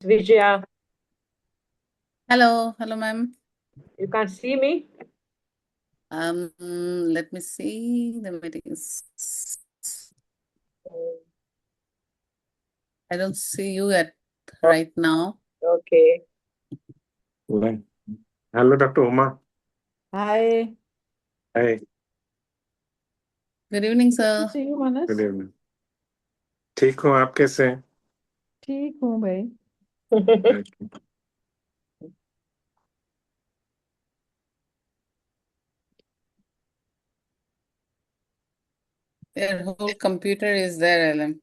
Vijaya, Hello, ma'am. you can't see me? Let me see the meetings. I don't see you at Oh, right now. okay. Right. Hello, Dr. Uma. Hi. Hi, Good evening, Good to sir. see you, Manas. good evening. ठीक हूँ, आप कैसे हैं? ठीक हूँ भाई. Your whole computer is there, LM.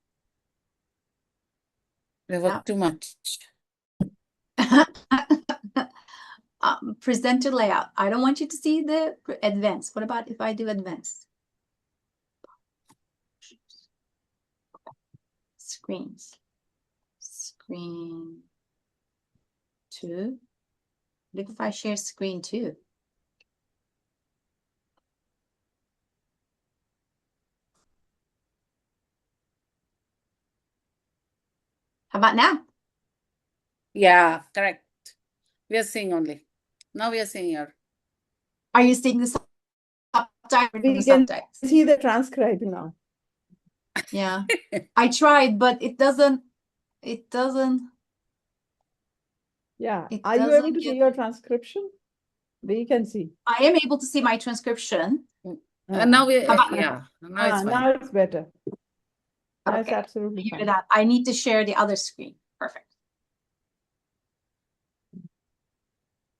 They work too much. Presenter layout. I don't want you to see the advanced. What about if I do advanced? Screens. Screen 2. Look if I share screen 2. How about now? Yeah, correct. We are seeing only. Now we are seeing your. Are you seeing the subtitles? We can see the transcribe now. Yeah. I tried, but it doesn't. Yeah. It Are you doesn't able to see give- your transcription? We can see. I am able to see my transcription. Now we, How about yeah, now it's fine. Now it's better. Now it's Okay. absolutely Figure fine. it out. I need to share the other screen. Perfect.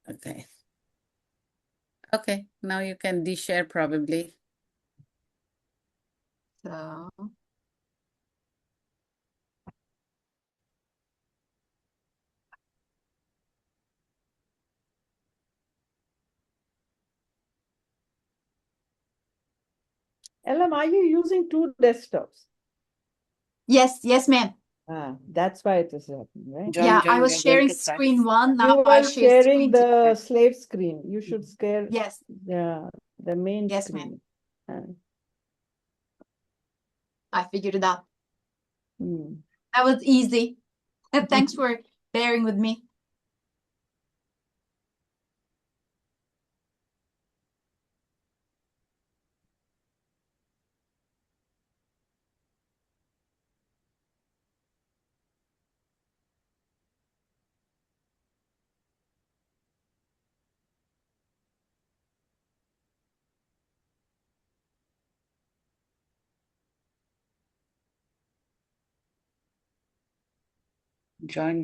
Okay. Okay, now you can de-share probably. So LM, are you using two desktops? yes, ma'am. That's why it is happening, right? Yeah, I was sharing screen 1. Now You I are share sharing screen 2. the slave screen. You should share Yes. the main Yes, screen. I figured it out. Hmm. That was easy. Thanks for bearing with me. Join.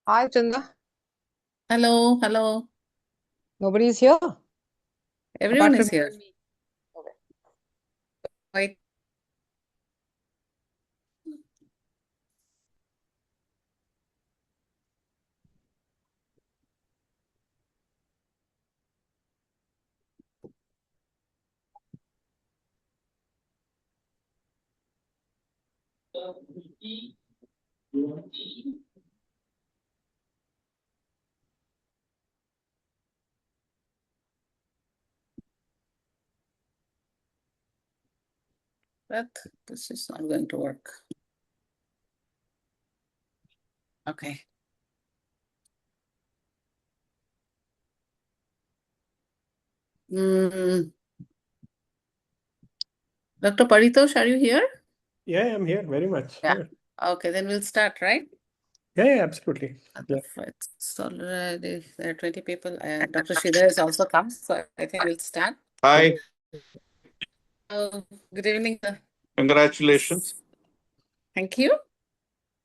Hi, Chanda. Hello. Nobody is here. Everyone Apart is from here. me. Okay. Wait. But this is not going to work. Okay. Dr. Paritosh, are you here? Yeah, I'm here very much. Yeah. Okay, then we'll start, right? Yeah, absolutely. Yeah. It's already there are 20 people. Dr. Sridhar has also come, so I think we'll start. Hi, Good evening, sir. congratulations. Thank you.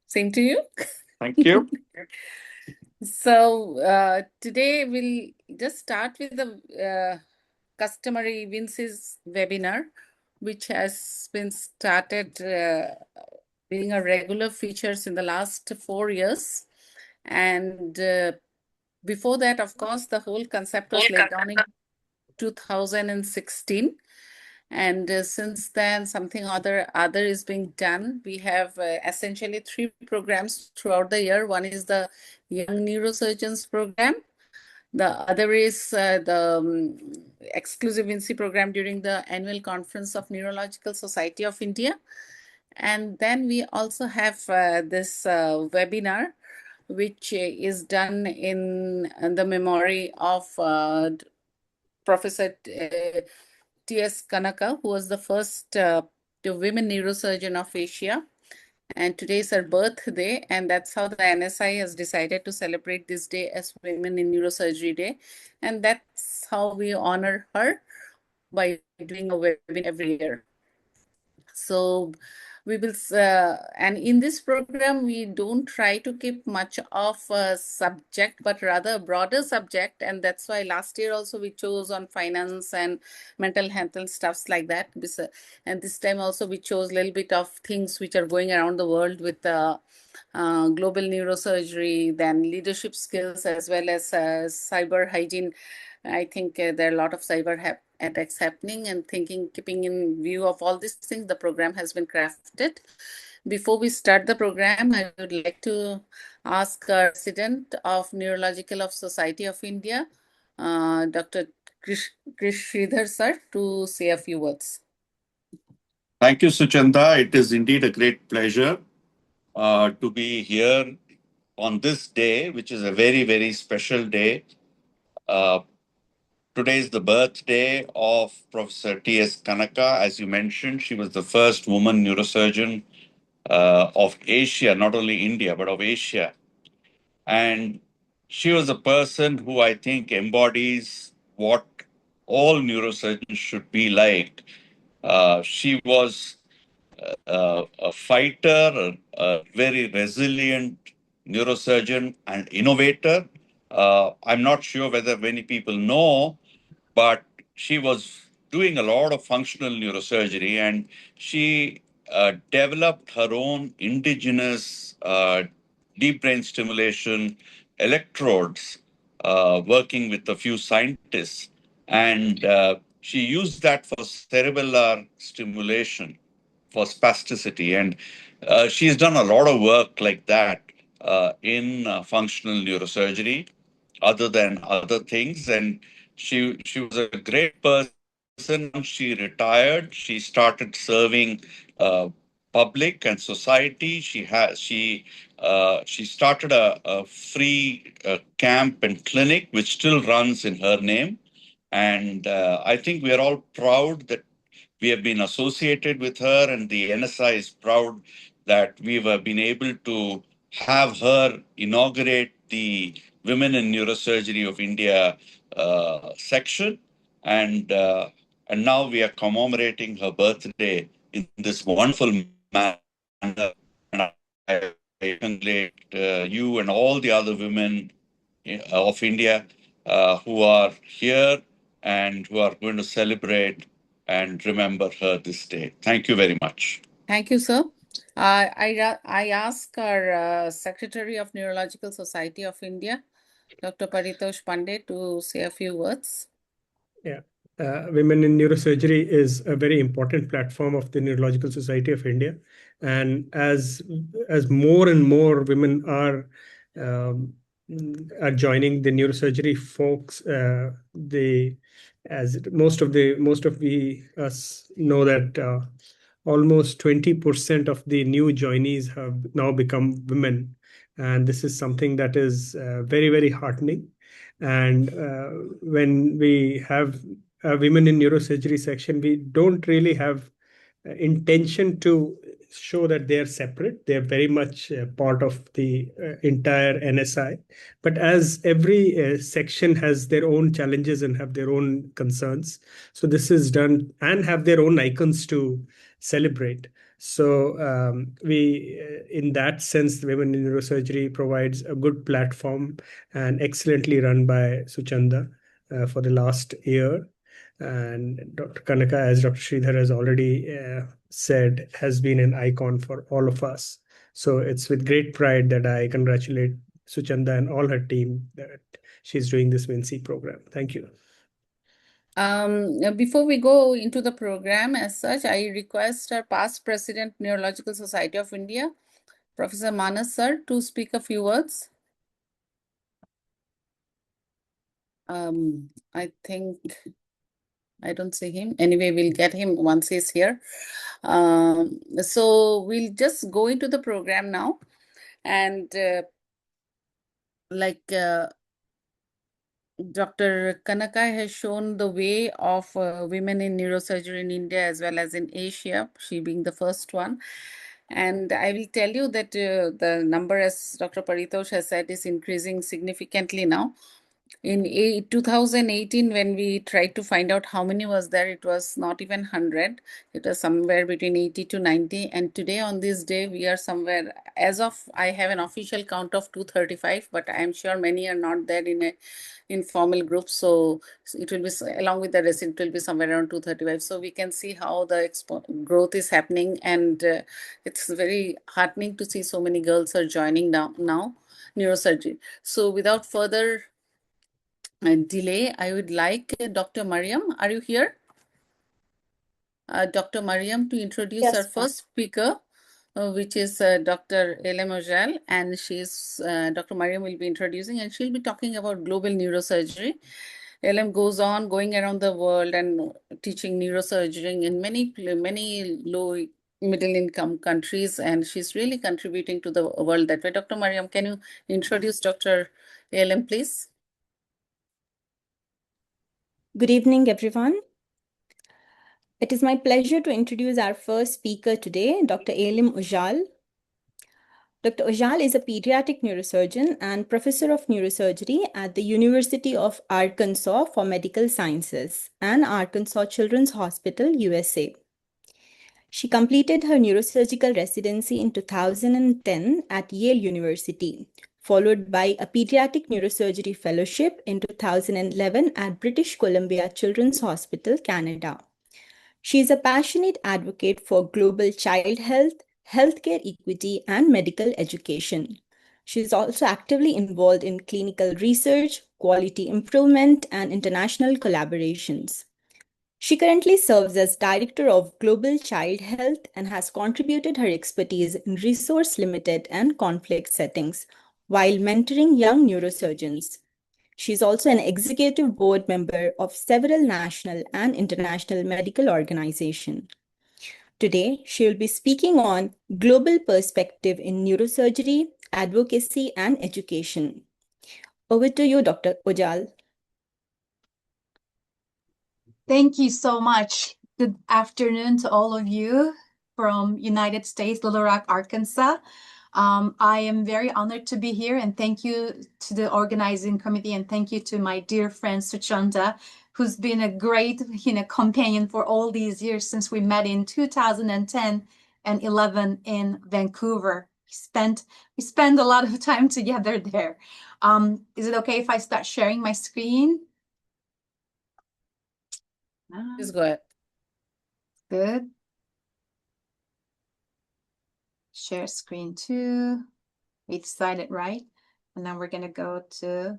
Same to you. Thank you. So today we'll just start with the customary Vince's webinar, which has been started being a regular features in the last 4 years. And before that, of course, the whole concept was laid down in 2016. And since then, something other is being done. We have essentially 3 programs throughout the year. One is the Young Neurosurgeons program. The other is the exclusive INSEE program during the annual conference of Neurological Society of India. And then we also have this webinar, which is done in the memory of Professor T.S. Kanaka, who was the first women neurosurgeon of Asia. And today is her birthday, and that's how the NSI has decided to celebrate this day as Women in Neurosurgery Day. And that's how we honor her by doing a webinar every year. So we will, and in this program, we don't try to keep much of a subject, but rather a broader subject. And that's why last year also we chose on finance and mental health and stuffs like that. And this time also we chose a little bit of things which are going around the world with global neurosurgery, then leadership skills, as well as cyber hygiene. I think there are a lot of cyber attacks happening, and keeping in view of all these things, the program has been crafted. Before we start the program, I would like to ask our President of Neurological of Society of India, Dr. Krish Sridhar sir, to say a few words. Thank you, Suchanda. It is indeed a great pleasure to be here on this day, which is a very, very special day. Today is the birthday of Professor T.S. Kanaka. As you mentioned, she was the first woman neurosurgeon of Asia, not only India, but of Asia. And she was a person who I think embodies what all neurosurgeons should be like. She was a fighter, a very resilient neurosurgeon and innovator. I'm not sure whether many people know, but she was doing a lot of functional neurosurgery, and she developed her own indigenous deep brain stimulation electrodes, working with a few scientists. And she used that for cerebellar stimulation for spasticity. And she's done a lot of work like that in functional neurosurgery, other than other things. And she was a great person. Once she retired, she started serving public and society. She started a free camp and clinic, which still runs in her name. And I think we are all proud that we have been associated with her, and the NSI is proud that we've been able to have her inaugurate the Women in Neurosurgery of India section. And now we are commemorating her birthday in this wonderful manner. And I congratulate you and all the other women of India who are here and who are going to celebrate and remember her this day. Thank you very much. Thank you, sir. I ask our Secretary of Neurological Society of India, Dr. Paritosh Pandey, to say a few words. Yeah. Women in Neurosurgery is a very important platform of the Neurological Society of India. And as more and more women um, are joining the neurosurgery folks, as most of us know that almost 20% of the new joinees have now become women, and this is something that is very, very heartening. And when we have a women in neurosurgery section, we don't really have intention to show that they are separate. They are very much part of the entire NSI. But as every section has their own challenges and have their own concerns, so this is done and have their own icons to celebrate. So in that sense, the Women in Neurosurgery provides a good platform and excellently run by Suchanda for the last year. And Dr. Kanaka, as Dr. Sridhar has already said, has been an icon for all of us. So it's with great pride that I congratulate Suchanda and all her team that she's doing this WINSI program. Thank you. Before we go into the program as such, I request our past President, Neurological Society of India, Professor Manas sir, to speak a few words. I think I don't see him. Anyway, we'll get him once he's here. So we'll just go into the program now. And Dr. Kanaka has shown the way of women in neurosurgery in India as well as in Asia, she being the first one. And I will tell you that the number, as Dr. Paritosh has said, is increasing significantly now. In 2018, when we tried to find out how many was there, it was not even 100. It was somewhere between 80 to 90. And today on this day, we are somewhere, as of, I have an official count of 235, but I am sure many are not there in a informal group. So it will be, along with the rest, it will be somewhere around 235. So we can see how the growth is happening. And it's very heartening to see so many girls are joining now neurosurgery. So without further delay, I would like Dr. Mariam, are you here? Dr. Mariam, to introduce Yes, our ma'am. first speaker, which is Dr. Elem Ojal, and she's Dr. Mariam will be introducing, and she'll be talking about global neurosurgery. Elem goes on going around the world and teaching neurosurgery in many low middle income countries, and she's really contributing to the world that way. Dr. Mariam, can you introduce Dr. Elem, please? Good evening, everyone. It is my pleasure to introduce our first speaker today, Dr. Elim Ojal. Dr. Ojal is a pediatric neurosurgeon and professor of neurosurgery at the University of Arkansas for Medical Sciences and Arkansas Children's Hospital, USA. She completed her neurosurgical residency in 2010 at Yale University, followed by a pediatric neurosurgery fellowship in 2011 at British Columbia Children's Hospital, Canada. She is a passionate advocate for global child health, healthcare equity, and medical education. She is also actively involved in clinical research, quality improvement, and international collaborations. She currently serves as Director of Global Child Health and has contributed her expertise in resource-limited and conflict settings while mentoring young neurosurgeons. She is also an executive board member of several national and international medical organizations. Today, she will be speaking on global perspective in neurosurgery, advocacy, and education. Over to you, Dr. Ojal. Thank you so much. Good afternoon to all of you from United States, Little Rock, Arkansas. I am very honored to be here, and thank you to the organizing committee, and thank you to my dear friend Suchanda, who's been a great companion for all these years since we met in 2010 and 11 in Vancouver. We spent a lot of time together there. Is it okay if I start sharing my screen? Please go ahead. Good. Share screen 2. We decided, right? And then we're going to go to,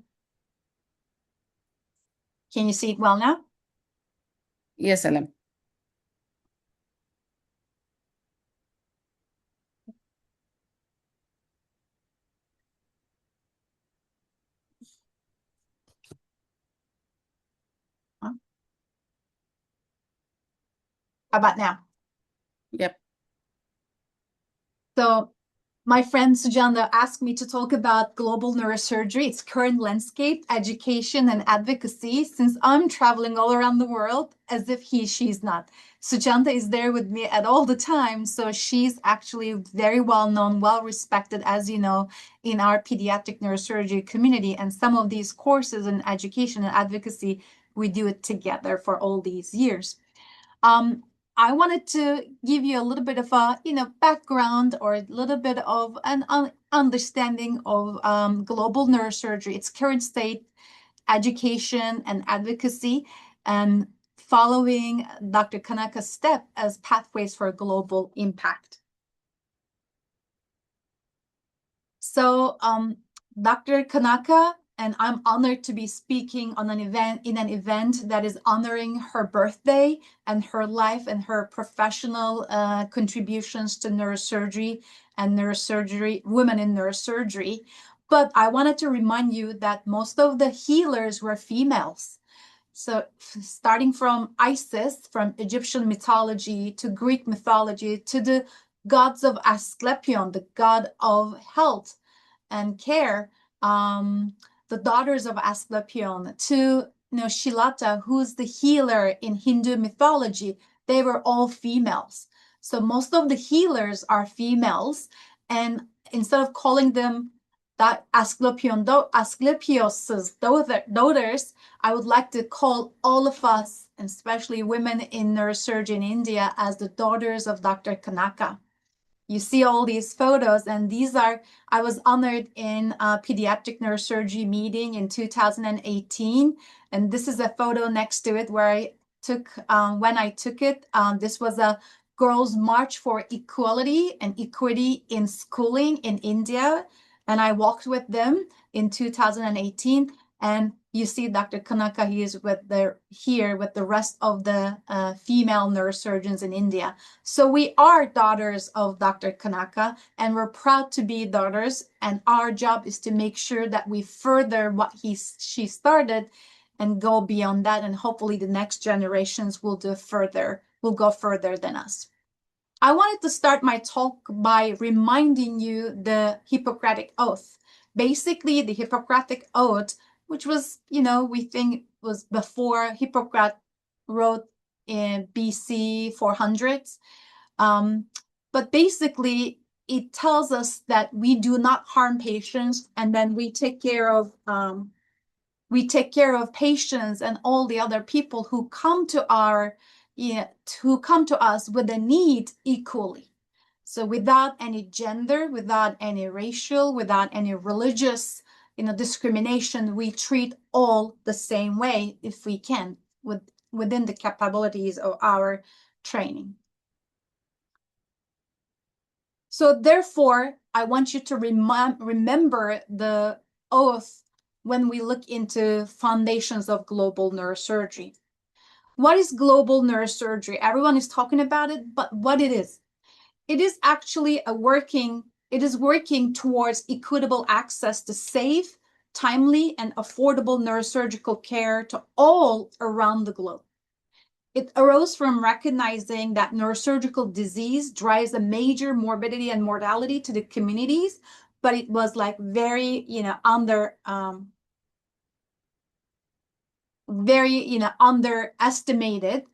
can you see it well now? Yes, Alam. How about now? Yep. So my friend Sujanda asked me to talk about global neurosurgery, its current landscape, education, and advocacy, since I'm traveling all around the world as if she's not. Sujanda is there with me at all the time, so she's actually very well known, well respected, as you know, in our pediatric neurosurgery community. And some of these courses in education and advocacy, we do it together for all these years. I wanted to give you a little bit of a, background or a little bit of an understanding of global neurosurgery, its current state, education, and advocacy, and following Dr. Kanaka's step as pathways for global impact. So, Dr. Kanaka, and I'm honored to be speaking on an event that is honoring her birthday and her life and her professional contributions to neurosurgery and women in neurosurgery. But I wanted to remind you that most of the healers were females. So starting from Isis, from Egyptian mythology to Greek mythology to the gods of Asclepion, the god of health and care, the daughters of Asclepion, to Shilata, who's the healer in Hindu mythology, they were all females. So most of the healers are females, and instead of calling them that Asclepios' daughters, I would like to call all of us, especially women in neurosurgery in India, as the daughters of Dr. Kanaka. You see all these photos, and I was honored in a pediatric neurosurgery meeting in 2018, and this is a photo next to it where I took, when I took it, this was a Girls' March for Equality and Equity in Schooling in India, and I walked with them in 2018, and you see Dr. Kanaka, he is here with the rest of the female neurosurgeons in India. So we are daughters of Dr. Kanaka, and we're proud to be daughters, and our job is to make sure that we further what she started and go beyond that, and hopefully the next generations will go further than us. I wanted to start my talk by reminding you the Hippocratic Oath. Basically, the Hippocratic Oath, which was, we think was before Hippocrates wrote in BC 400s. But basically, it tells us that we do not harm patients, and then we take care of patients and all the other people who come to us with a need equally. So without any gender, without any racial, without any religious, discrimination, we treat all the same way if we can, within the capabilities of our training. So therefore, I want you to remember the oath when we look into foundations of global neurosurgery. What is global neurosurgery? Everyone is talking about it, but what it is? It is actually working towards equitable access to safe, timely, and affordable neurosurgical care to all around the globe. It arose from recognizing that neurosurgical disease drives a major morbidity and mortality to the communities, but it was like very, underestimated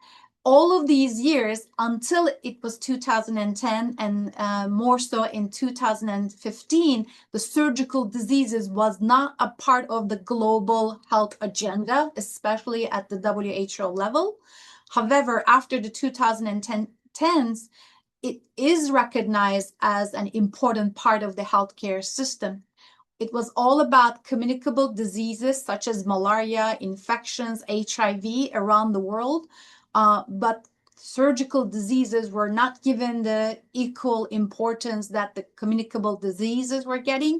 all of these years until it was 2010, and more so in 2015, the surgical diseases was not a part of the global health agenda, especially at the WHO level. However, after the 2010s, it is recognized as an important part of the healthcare system. It was all about communicable diseases such as malaria, infections, HIV around the world, but surgical diseases were not given the equal importance that the communicable diseases were getting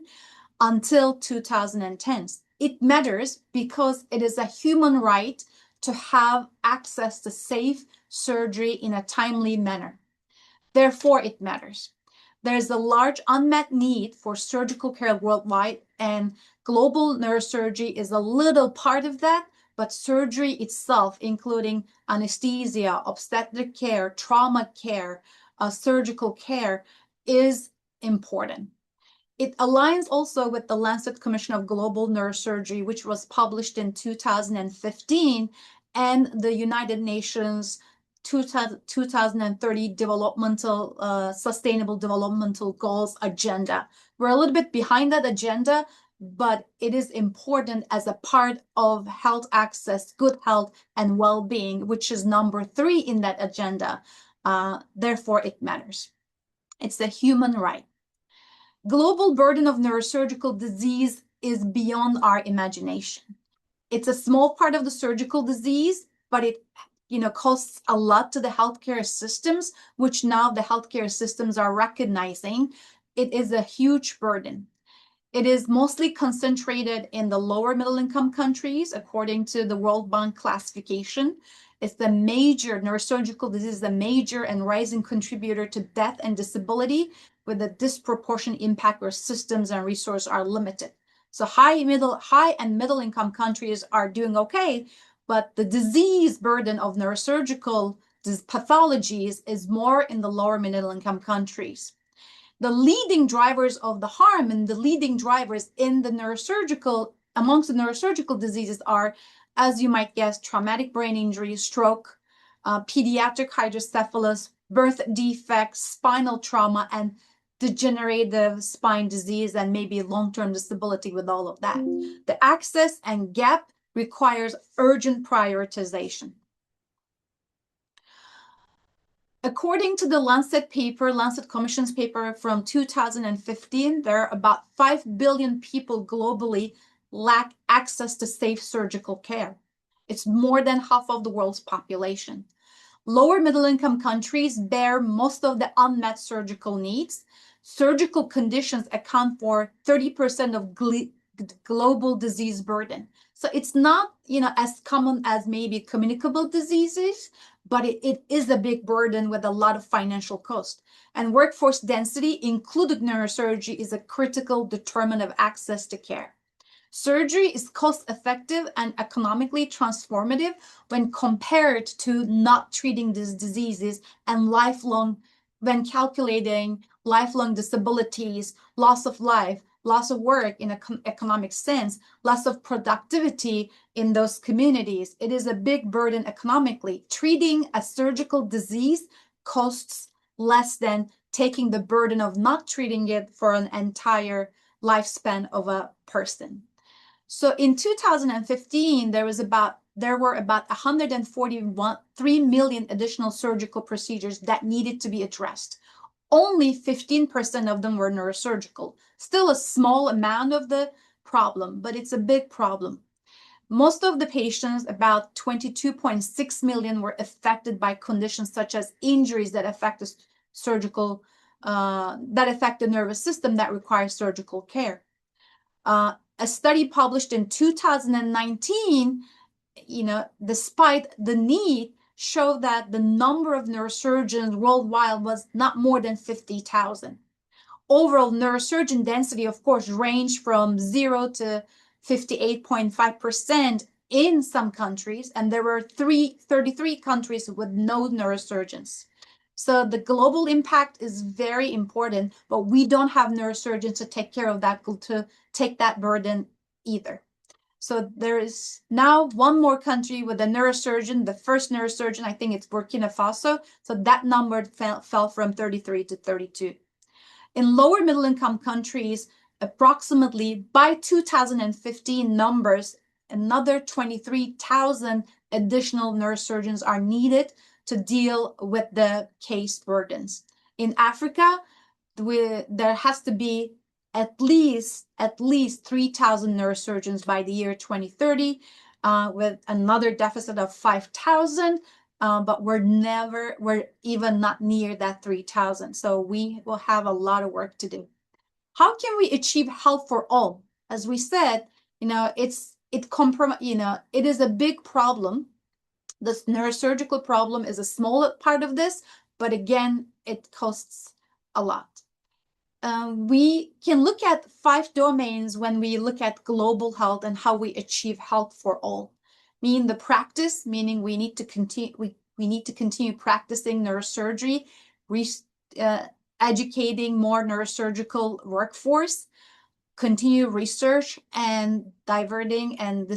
until 2010. It matters because it is a human right to have access to safe surgery in a timely manner. Therefore, it matters. There's a large unmet need for surgical care worldwide, and global neurosurgery is a little part of that, but surgery itself, including anesthesia, obstetric care, trauma care, surgical care, is important. It aligns also with the Lancet Commission of Global Neurosurgery, which was published in 2015, and the United Nations 2030 Sustainable Developmental Goals agenda. We're a little bit behind that agenda, but it is important as a part of health access, good health, and well-being, which is number 3 in that agenda. Therefore, it matters. It's a human right. Global burden of neurosurgical disease is beyond our imagination. It's a small part of the surgical disease, but it costs a lot to the healthcare systems, which now the healthcare systems are recognizing. It is a huge burden. It is mostly concentrated in the lower middle income countries, according to the World Bank classification. It's the major neurosurgical disease, the major and rising contributor to death and disability, with a disproportionate impact where systems and resources are limited. So high and middle income countries are doing okay, but the disease burden of neurosurgical pathologies is more in the lower middle income countries. The leading drivers of the harm and the leading drivers in the amongst the neurosurgical diseases are, as you might guess, traumatic brain injury, stroke, pediatric hydrocephalus, birth defects, spinal trauma, and degenerative spine disease, and maybe long-term disability with all of that. The access and gap requires urgent prioritization. According to the Lancet Commission's paper from 2015, there are about 5 billion people globally lack access to safe surgical care. It's more than half of the world's population. Lower middle income countries bear most of the unmet surgical needs. Surgical conditions account for 30% of global disease burden. So it's not, as common as maybe communicable diseases, but it is a big burden with a lot of financial cost. And workforce density, including neurosurgery, is a critical determinant of access to care. Surgery is cost-effective and economically transformative when compared to not treating these diseases and when calculating lifelong disabilities, loss of life, loss of work in an economic sense, loss of productivity in those communities. It is a big burden economically. Treating a surgical disease costs less than taking the burden of not treating it for an entire lifespan of a person. So in 2015, there were about 143 million additional surgical procedures that needed to be addressed. Only 15% of them were neurosurgical. Still a small amount of the problem, but it's a big problem. Most of the patients, about 22.6 million, were affected by conditions such as injuries that affect the nervous system that require surgical care. A study published in 2019, despite the need, showed that the number of neurosurgeons worldwide was not more than 50,000. Overall neurosurgeon density, of course, ranged from 0 to 58.5% in some countries, and there were 33 countries with no neurosurgeons. So the global impact is very important, but we don't have neurosurgeons to take care of that, to take that burden either. So there is now one more country with a neurosurgeon, the first neurosurgeon, I think it's Burkina Faso. So that number fell from 33 to 32. In lower middle income countries, approximately by 2015 numbers, another 23,000 additional neurosurgeons are needed to deal with the case burdens. In Africa, there has to be at least 3,000 neurosurgeons by the year 2030, with another deficit of 5,000. But we're even not near that 3,000. So we will have a lot of work to do. How can we achieve health for all? As we said, it is a big problem. This neurosurgical problem is a small part of this, but again, it costs a lot. We can look at 5 domains when we look at global health and how we achieve health for all. Meaning the practice, meaning we need to continue practicing neurosurgery, educating more neurosurgical workforce, continue research and diverting and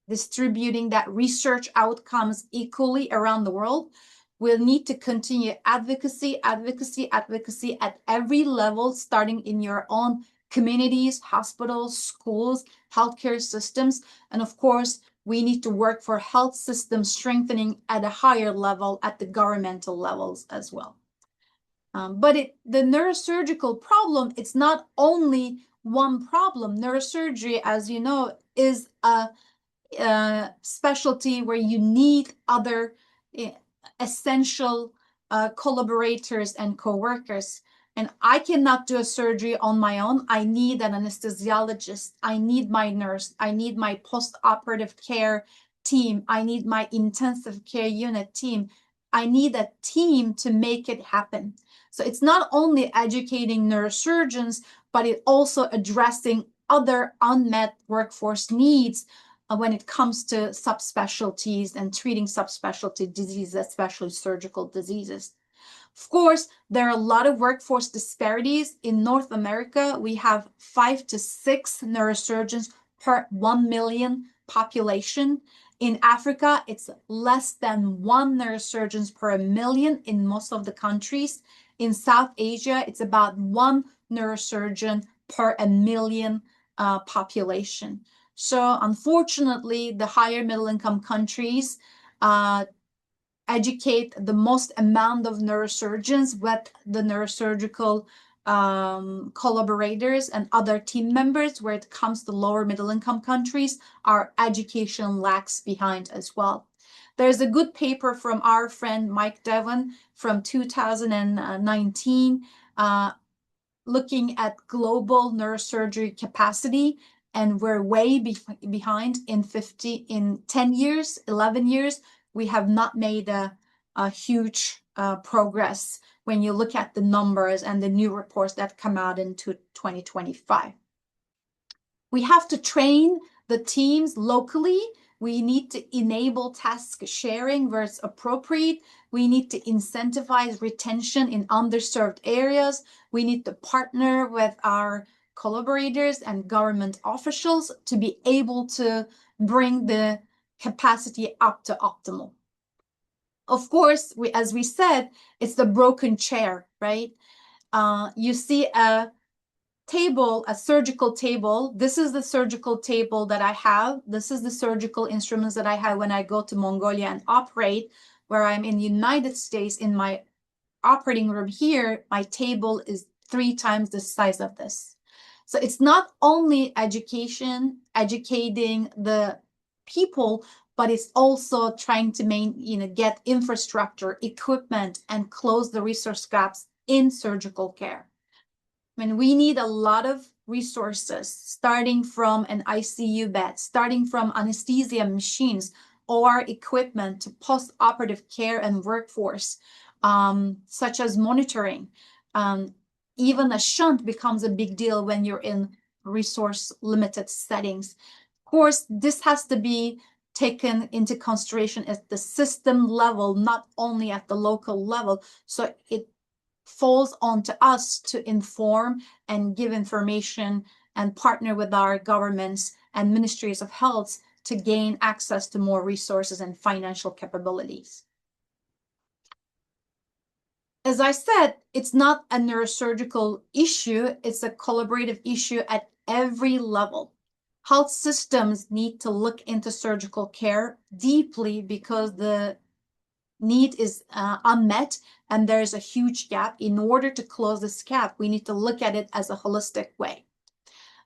distributing that research outcomes equally around the world. We'll need to continue advocacy at every level, starting in your own communities, hospitals, schools, healthcare systems. And of course, we need to work for health system strengthening at a higher level at the governmental levels as well. But the neurosurgical problem, it's not only one problem. Neurosurgery, as you know, is a specialty where you need other essential collaborators and co-workers. And I cannot do a surgery on my own. I need an anesthesiologist. I need my nurse. I need my post-operative care team. I need my intensive care unit team. I need a team to make it happen. So it's not only educating neurosurgeons, but it also addressing other unmet workforce needs when it comes to subspecialties and treating subspecialty diseases, especially surgical diseases. Of course, there are a lot of workforce disparities. In North America, we have 5 to 6 neurosurgeons per 1 million population. In Africa, it's less than 1 neurosurgeon per 1 million in most of the countries. In South Asia, it's about 1 neurosurgeon per 1 million population. So unfortunately, the higher middle income countries educate the most amount of neurosurgeons with the neurosurgical collaborators and other team members. Where it comes to lower middle income countries, our education lags behind as well. There's a good paper from our friend Mike Devon from 2019 looking at global neurosurgery capacity, and we're way behind in 10 years, 11 years. We have not made a huge progress when you look at the numbers and the new reports that come out into 2025. We have to train the teams locally. We need to enable task sharing where it's appropriate. We need to incentivize retention in underserved areas. We need to partner with our collaborators and government officials to be able to bring the capacity up to optimal. Of course, as we said, it's the broken chair, right? You see a table, a surgical table. This is the surgical table that I have. This is the surgical instruments that I have when I go to Mongolia and operate. Where I'm in the United States, in my operating room here, my table is 3 times the size of this. So it's not only educating the people, but it's also trying to get infrastructure, equipment, and close the resource gaps in surgical care. I mean, we need a lot of resources, starting from an ICU bed, starting from anesthesia machines, or equipment to post-operative care and workforce, such as monitoring. Even a shunt becomes a big deal when you're in resource-limited settings. Of course, this has to be taken into consideration at the system level, not only at the local level. So it falls onto us to inform and give information and partner with our governments and ministries of health to gain access to more resources and financial capabilities. As I said, it's not a neurosurgical issue, it's a collaborative issue at every level. Health systems need to look into surgical care deeply because the need is unmet and there's a huge gap. In order to close this gap, we need to look at it as a holistic way.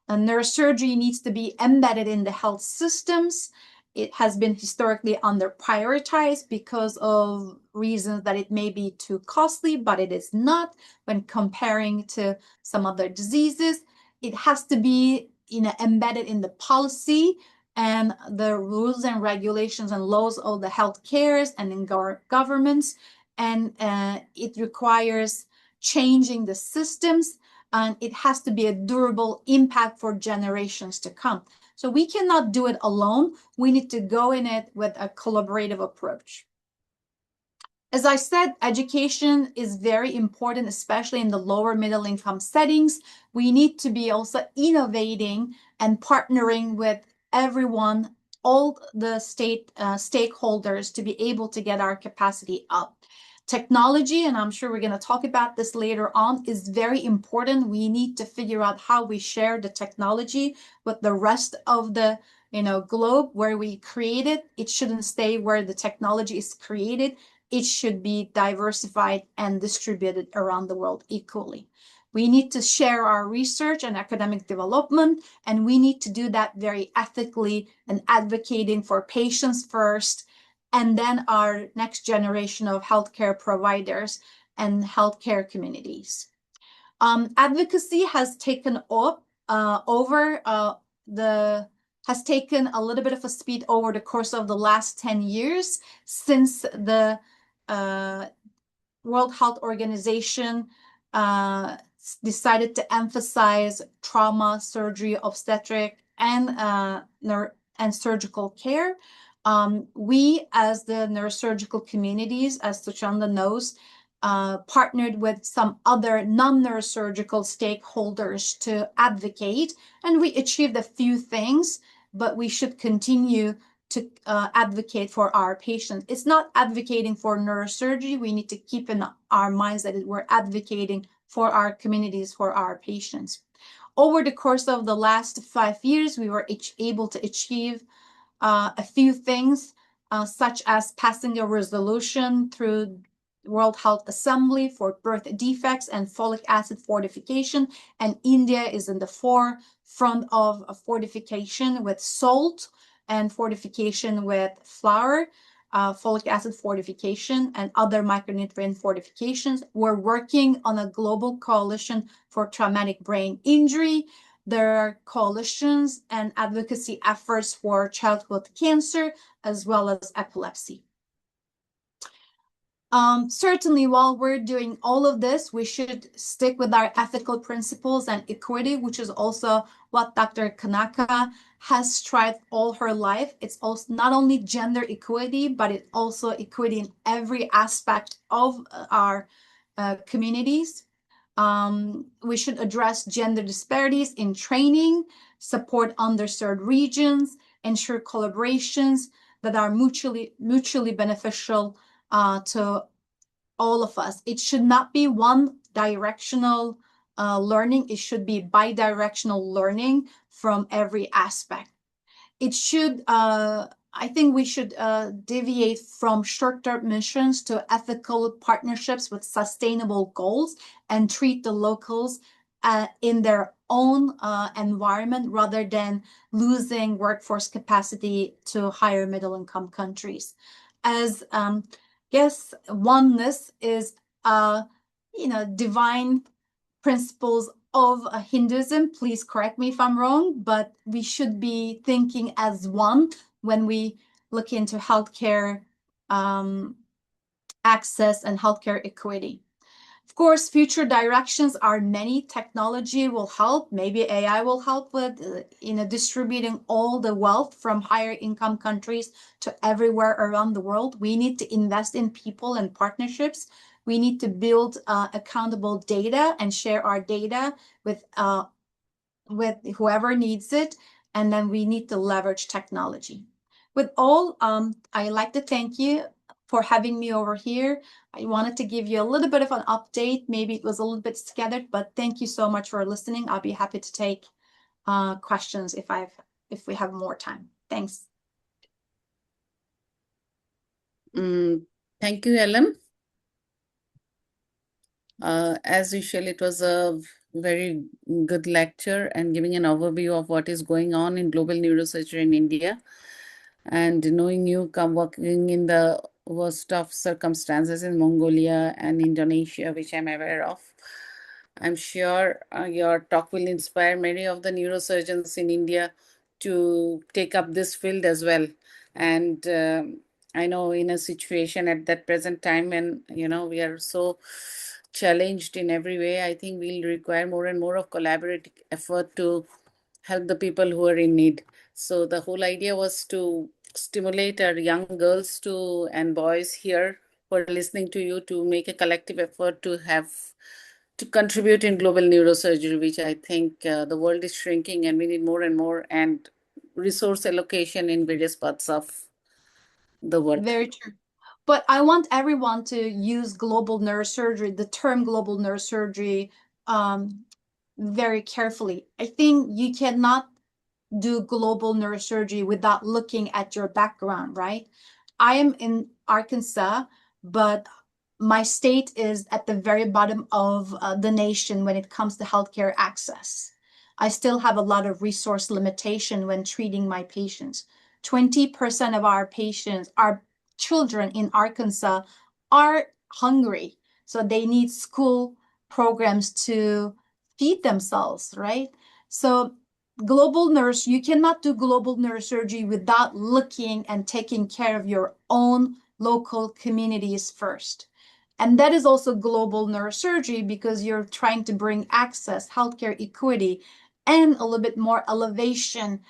And neurosurgery needs to be embedded in the health systems. It has been historically under-prioritized because of reasons that it may be too costly, but it is not when comparing to some other diseases. It has to be embedded in the policy and the rules and regulations and laws of the healthcare and in governments. And it requires changing the systems, and it has to be a durable impact for generations to come. So we cannot do it alone. We need to go in it with a collaborative approach. As I said, education is very important, especially in the lower middle income settings. We need to be also innovating and partnering with everyone, all the state stakeholders, to be able to get our capacity up. Technology, and I'm sure we're going to talk about this later on, is very important. We need to figure out how we share the technology with the rest of the globe where we create it. It shouldn't stay where the technology is created. It should be diversified and distributed around the world equally. We need to share our research and academic development, and we need to do that very ethically and advocating for patients first, and then our next generation of healthcare providers and healthcare communities. Advocacy has taken up has taken a little bit of a speed over the course of the last 10 years since the World Health Organization decided to emphasize trauma, surgery, obstetric, and surgical care. We, as the neurosurgical communities, as Suchanda knows, partnered with some other non-neurosurgical stakeholders to advocate, and we achieved a few things, but we should continue to advocate for our patients. It's not advocating for neurosurgery. We need to keep in our minds that we're advocating for our communities, for our patients. Over the course of the last 5 years, we were able to achieve a few things, such as passing a resolution through World Health Assembly for birth defects and folic acid fortification, and India is in the forefront of fortification with salt and fortification with flour, folic acid fortification, and other micronutrient fortifications. We're working on a global coalition for traumatic brain injury. There are coalitions and advocacy efforts for childhood cancer as well as epilepsy. Certainly, while we're doing all of this, we should stick with our ethical principles and equity, which is also what Dr. Kanaka has strived all her life. It's also not only gender equity, but it's also equity in every aspect of our communities. We should address gender disparities in training, support underserved regions, ensure collaborations that are mutually beneficial to all of us. It should not be one directional learning. It should be bi-directional learning from every aspect. It should, I think we should deviate from short-term missions to ethical partnerships with sustainable goals and treat the locals in their own environment rather than losing workforce capacity to higher middle income countries. As yes, oneness is divine principles of Hinduism. Please correct me if I'm wrong, but we should be thinking as one when we look into healthcare access and healthcare equity. Of course, future directions are many. Technology will help. Maybe AI will help with distributing all the wealth from higher income countries to everywhere around the world. We need to invest in people and partnerships. We need to build accountable data and share our data with whoever needs it. And then we need to leverage technology. With all, I'd like to thank you for having me over here. I wanted to give you a little bit of an update. Maybe it was a little bit scattered, but thank you so much for listening. I'll be happy to take questions if we have more time. Thanks. Thank you, Ellen. As usual, it was a very good lecture and giving an overview of what is going on in global neurosurgery in India. And knowing you come working in the worst of circumstances in Mongolia and Indonesia, which I'm aware of, I'm sure your talk will inspire many of the neurosurgeons in India to take up this field as well. And I know in a situation at that present time when, we are so challenged in every way, I think we'll require more and more of collaborative effort to help the people who are in need. So the whole idea was to stimulate our young girls and boys here who are listening to you to make a collective effort to contribute in global neurosurgery, which I think the world is shrinking and we need more and more, and resource allocation in various parts of the world. Very true. But I want everyone to use global neurosurgery, the term global neurosurgery, very carefully. I think you cannot do global neurosurgery without looking at your background, right? I am in Arkansas, but my state is at the very bottom of the nation when it comes to healthcare access. I still have a lot of resource limitation when treating my patients. 20% of our patients, our children in Arkansas, are hungry. So they need school programs to feed themselves, right? So you cannot do global neurosurgery without looking and taking care of your own local communities first. And that is also global neurosurgery because you're trying to bring access, healthcare equity, and a little bit more elevation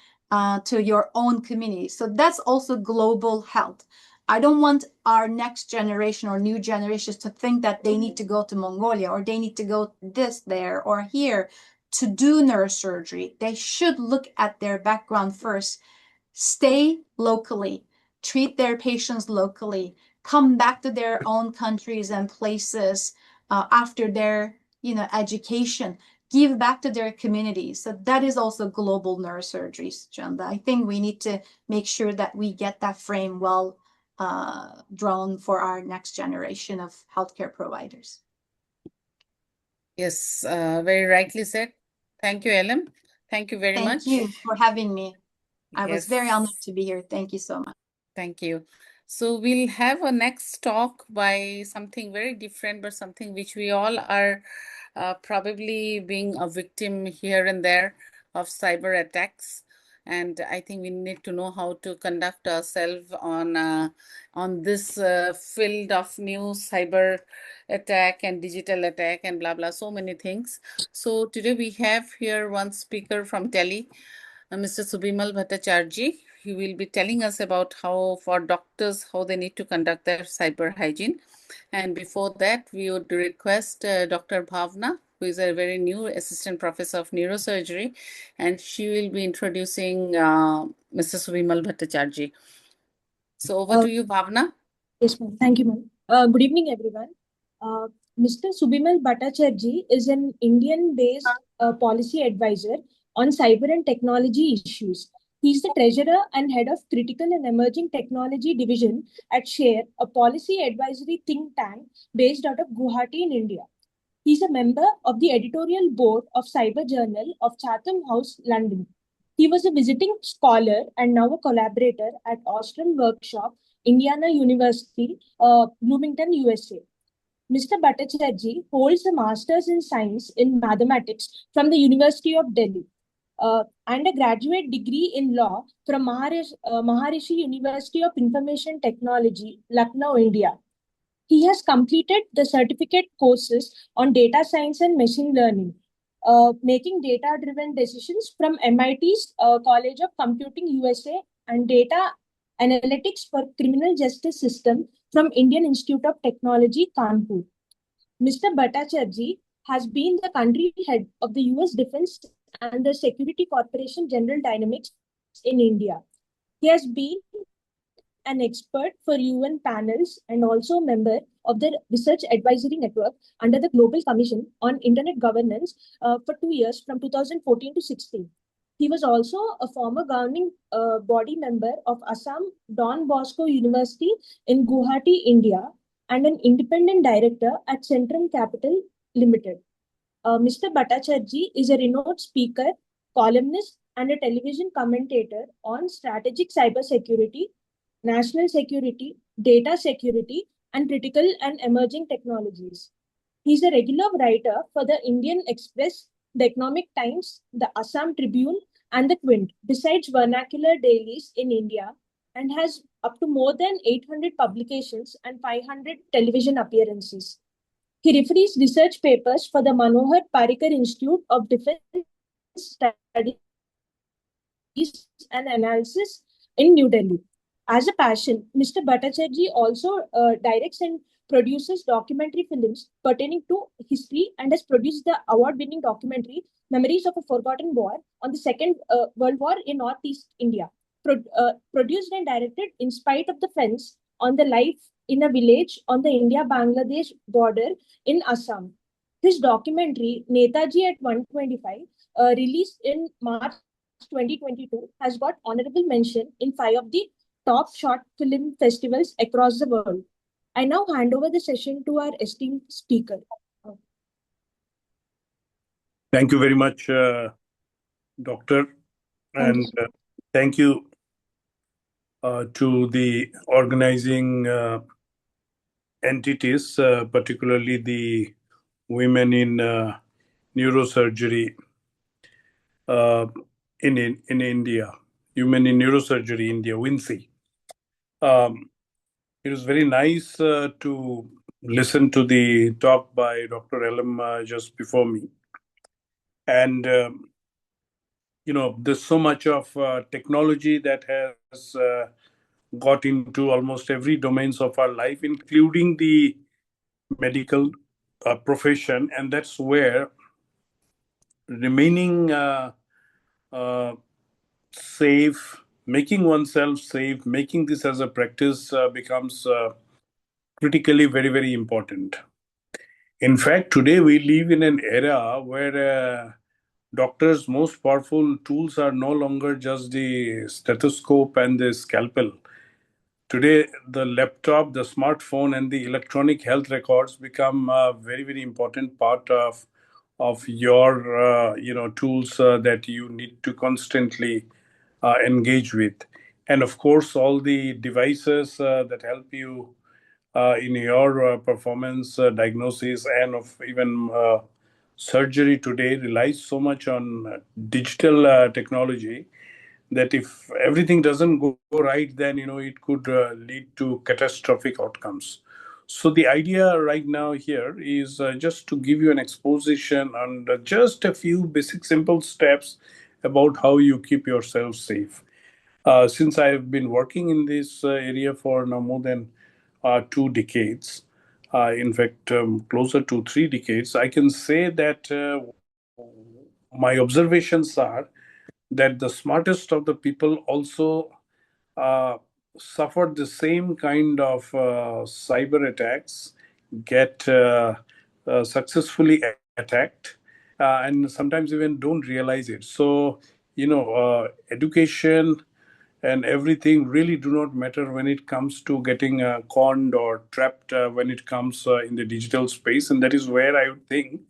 to your own community. So that's also global health. I don't want our next generation or new generations to think that they need to go to Mongolia or they need to go there or here to do neurosurgery. They should look at their background first, stay locally, treat their patients locally, come back to their own countries and places after their education, give back to their communities. So that is also global neurosurgery, Chanda. I think we need to make sure that we get that frame well drawn for our next generation of healthcare providers. Yes, very rightly said. Thank you, Ellen. Thank you very much. Thank you for having me. I was very Yes. honored to be here. Thank you so much. Thank you. So we'll have a next talk by something very different, but something which we all are probably being a victim here and there of cyber attacks. And I think we need to know how to conduct ourselves on this field of new cyber attack and digital attack and blah, blah, so many things. So today we have here one speaker from Delhi, Mr. Subimal Bhattacharjee. He will be telling us about how for doctors, how they need to conduct their cyber hygiene. And before that, we would request Dr. Bhavna, who is a very new assistant professor of neurosurgery, and she will be introducing Mr. Subimal Bhattacharjee. So over to you, Bhavna. Yes, ma'am. Thank you, ma'am. Good evening, everyone. Mr. Subimal Bhattacharjee is an Indian-based policy advisor on cyber and technology issues. He's the treasurer and head of critical and emerging technology division at SHARE, a policy advisory think tank based out of Guwahati in India. He's a member of the editorial board of Cyber Journal of Chatham House, London. He was a visiting scholar and now a collaborator at Austrian Workshop, Indiana University, Bloomington, USA. Mr. Bhattacharjee holds a master's in science in mathematics from the University of Delhi and a graduate degree in law from Maharishi University of Information Technology, Lucknow, India. He has completed the certificate courses on data science and machine learning, making data-driven decisions from MIT's College of Computing USA and data analytics for criminal justice system from Indian Institute of Technology, Kanpur. Mr. Bhattacharjee has been the country head of the US Defense and the Security Corporation General Dynamics in India. He has been an expert for UN panels and also a member of the Research Advisory Network under the Global Commission on Internet Governance for 2 years from 2014 to 16. He was also a former governing body member of Assam Don Bosco University in Guwahati, India, and an independent director at Centrum Capital Limited. Mr. Bhattacharjee is a renowned speaker, columnist, and a television commentator on strategic cybersecurity, national security, data security, and critical and emerging technologies. He's a regular writer for the Indian Express, the Economic Times, the Assam Tribune, and the Quint, besides vernacular dailies in India, and has up to more than 800 publications and 500 television appearances. He referees research papers for the Manohar Parrikar Institute of Defense Studies and Analysis in New Delhi. As a passion, Mr. Bhattacharjee also directs and produces documentary films pertaining to history and has produced the award-winning documentary Memories of a Forgotten War on the Second World War in Northeast India. Produced and directed in spite of the fence on the life in a village on the India-Bangladesh border in Assam. His documentary, Netaji at 125, released in March 2022, has got honorable mention in 5 of the top short film festivals across the world. I now hand over the session to our esteemed speaker. Thank you very much, Doctor. And thank you to the organizing entities, particularly the women in neurosurgery in India, Women in Neurosurgery India, WINSI. It was very nice to listen to the talk by Dr. Elam just before me. And, there's so much of technology that has got into almost every domains of our life, including the medical profession. And that's where remaining safe, making oneself safe, making this as a practice becomes critically very, very important. In fact, today we live in an era where doctors' most powerful tools are no longer just the stethoscope and the scalpel. Today, the laptop, the smartphone, and the electronic health records become a very, very important part of your tools that you need to constantly engage with. And of course, all the devices that help you in your performance diagnosis and of even surgery today relies so much on digital technology that if everything doesn't go right, then it could lead to catastrophic outcomes. So the idea right now here is just to give you an exposition on just a few basic simple steps about how you keep yourself safe. Since I have been working in this area for now more than 2 decades, in fact, closer to 3 decades, I can say that my observations are that the smartest of the people also uh, suffered the same kind of cyber attacks, get successfully attacked, and sometimes even don't realize it. So, education and everything really do not matter when it comes to getting conned or trapped when it comes in the digital space. And that is where I would think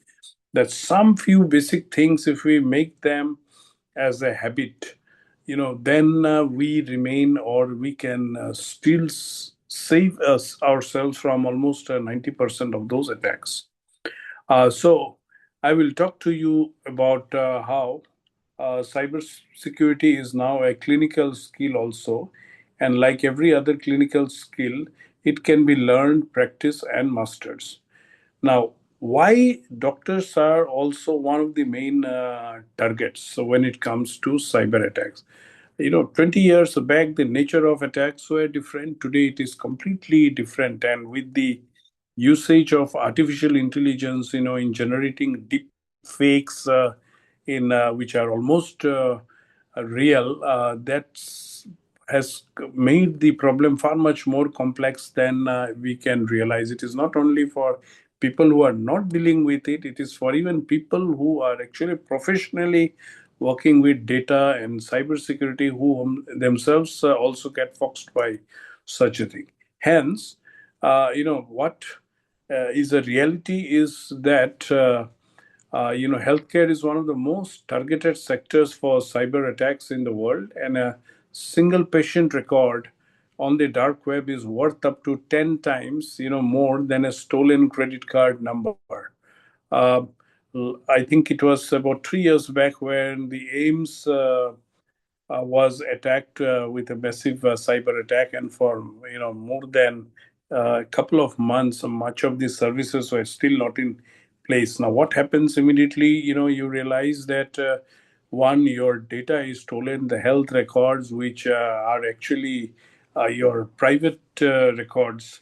that some few basic things, if we make them as a habit, then we remain, or we can still save ourselves from almost 90% of those attacks. So I will talk to you about how cybersecurity is now a clinical skill also. And like every other clinical skill, it can be learned, practiced, and mastered. Now, why doctors are also one of the main targets so when it comes to cyber attacks? 20 years back, the nature of attacks were different. Today, it is completely different. And with the usage of artificial intelligence, in generating deep fakes, in which are almost real, that has made the problem far much more complex than we can realize. It is not only for people who are not dealing with it, it is for even people who are actually professionally working with data and cybersecurity, who themselves also get foxed by such a thing. Hence, what is a reality is that healthcare is one of the most targeted sectors for cyber attacks in the world, and a single patient record on the dark web is worth up to 10 times, more than a stolen credit card number. I think it was about 3 years back when the AIMS was attacked with a massive cyber attack, and for more than a couple of months, much of these services were still not in place. Now, what happens immediately? You realize that one, your data is stolen, the health records, which are actually your private records.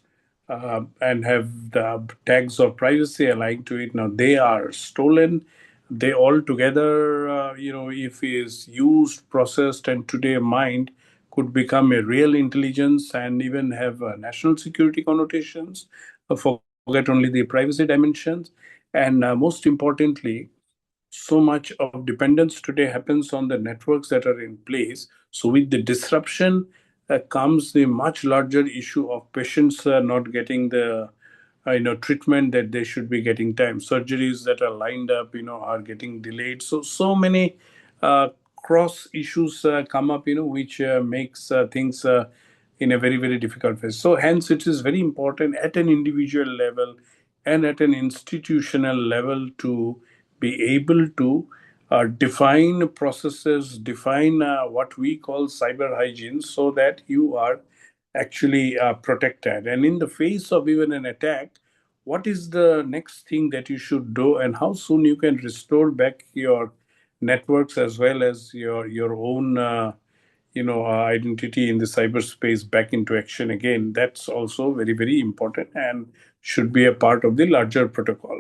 And have the tags of privacy aligned to it. Now they are stolen. They all together, if is used, processed, and today mined, could become a real intelligence and even have national security connotations. Forget only the privacy dimensions, and most importantly, so much of dependence today happens on the networks that are in place. So with the disruption comes the much larger issue of patients not getting the treatment that they should be getting. Time surgeries that are lined up are getting delayed. So many cross issues come up, which makes things in a very, very difficult phase. So hence it is very important at an individual level and at an institutional level to be able to define processes, define what we call cyber hygiene, so that you are actually protected. And in the face of even an attack, what is the next thing that you should do, and how soon you can restore back your networks as well as your own identity in the cyberspace back into action again? That's also very, very important and should be a part of the larger protocol.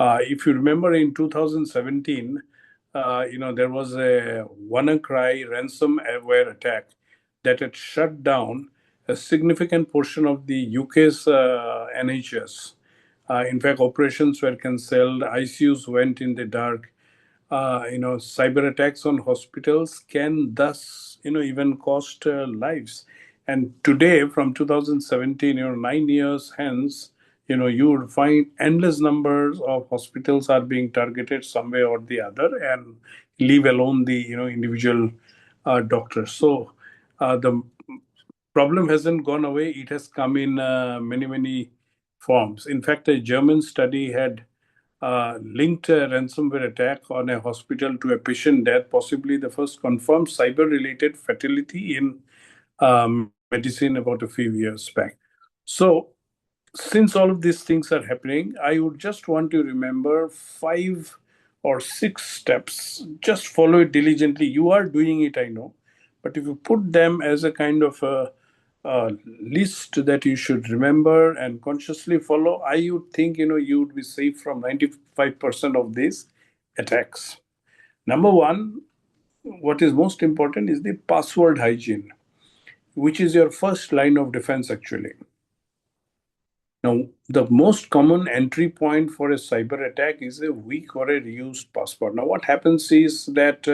If you remember, in 2017, there was a WannaCry ransomware attack that had shut down a significant portion of the UK's NHS. In fact, operations were cancelled, ICUs went in the dark. Cyber attacks on hospitals can thus, even cost lives. And today, from 2017, 9 years hence, you would find endless numbers of hospitals are being targeted some way or the other, and leave alone the individual doctors. So the problem hasn't gone away; it has come in many, many forms. In fact, a German study had linked a ransomware attack on a hospital to a patient death, possibly the first confirmed cyber-related fatality in medicine about a few years back. So since all of these things are happening, I would just want to remember 5 or 6 steps. Just follow it diligently. You are doing it, I know. But if you put them as a kind of a list that you should remember and consciously follow, I would think you would be safe from 95% of these attacks. Number one, what is most important is the password hygiene, which is your first line of defense actually. Now, the most common entry point for a cyber attack is a weak or a reused password. Now, what happens is that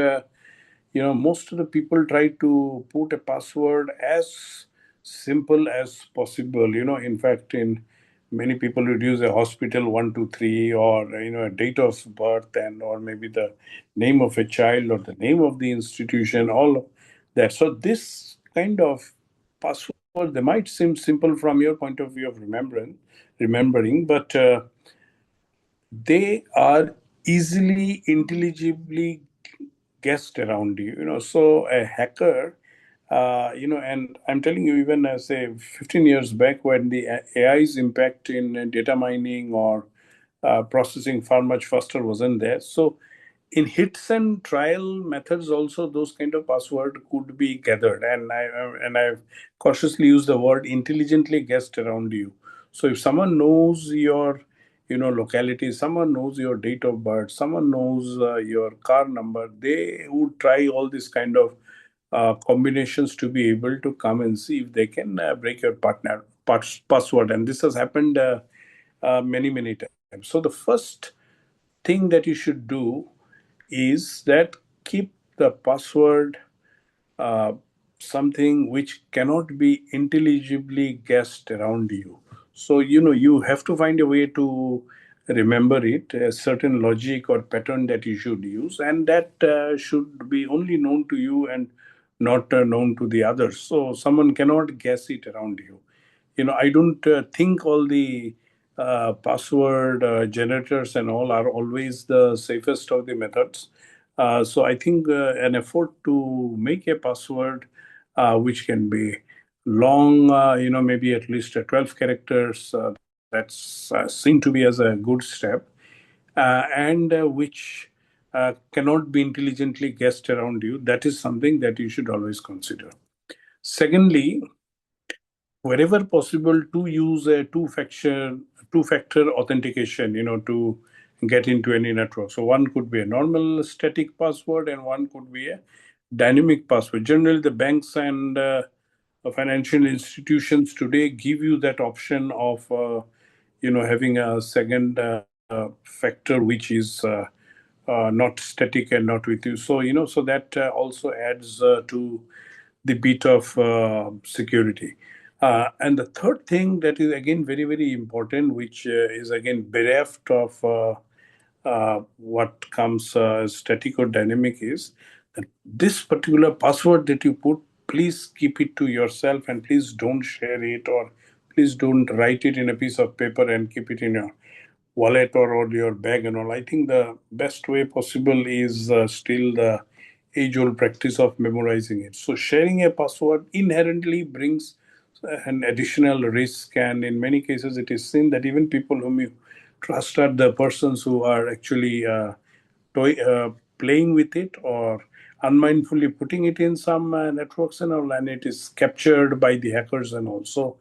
most of the people try to put a password as simple as possible. In fact, in many people would use a hospital 123, or a date of birth, and or maybe the name of a child or the name of the institution, all of that. So this kind of password, they might seem simple from your point of view of remembering, but they are easily intelligibly guessed around you. So a hacker, and I'm telling you, even say 15 years back, when the AI's impact in data mining or processing far much faster wasn't there. So in hits and trial methods also, those kind of password could be gathered, and I've cautiously used the word intelligently guessed around you. So if someone knows your locality, someone knows your date of birth, someone knows your car number, they would try all these kind of combinations to be able to come and see if they can break your password. And this has happened many, many times. So the first thing that you should do is that keep the password something which cannot be intelligibly guessed around you. So you have to find a way to remember it, a certain logic or pattern that you should use, and that should be only known to you and not known to the others. So someone cannot guess it around you. I don't think all the password generators and all are always the safest of the methods. So I think an effort to make a password which can be long, maybe at least 12 characters, that's seen to be as a good step, and which cannot be intelligently guessed around you. That is something that you should always consider. Secondly, wherever possible, to use a two factor authentication, to get into any network. So one could be a normal static password and one could be a dynamic password. Generally the banks and financial institutions today give you that option of having a second factor which is not static and not with you. So that also adds to the bit of security. And the third thing that is again very, very important, which is again bereft of what comes static or dynamic, is that this particular password that you put, please keep it to yourself and please don't share it, or please don't write it in a piece of paper and keep it in your wallet or your bag and all. I think the best way possible is still the age-old practice of memorizing it. So sharing a password inherently brings an additional risk, and in many cases, it is seen that even people whom you trust are the persons who are actually playing with it or unmindfully putting it in some networks and all, and it is captured by the hackers and all. So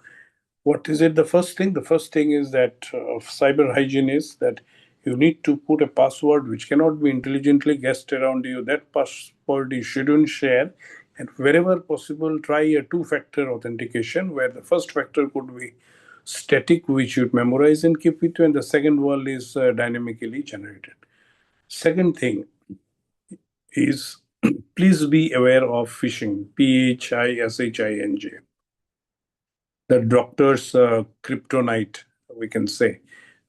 what is it? The first thing? The first thing is that of cyber hygiene is that you need to put a password which cannot be intelligently guessed around you. That password you shouldn't share. And wherever possible, try a two-factor authentication where the first factor could be static, which you'd memorize and keep with you, and the second one is dynamically generated. Second thing is please be aware of phishing, PHISHING, the doctor's kryptonite, we can say.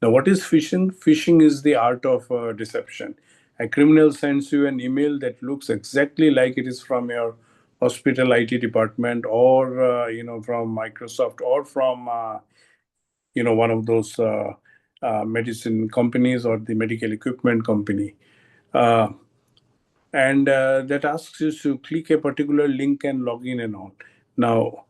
Now, what is phishing? Phishing is the art of deception. A criminal sends you an email that looks exactly like it is from your hospital IT department, or from Microsoft, or from one of those medicine companies or the medical equipment company. And that asks you to click a particular link and log in and all. Now,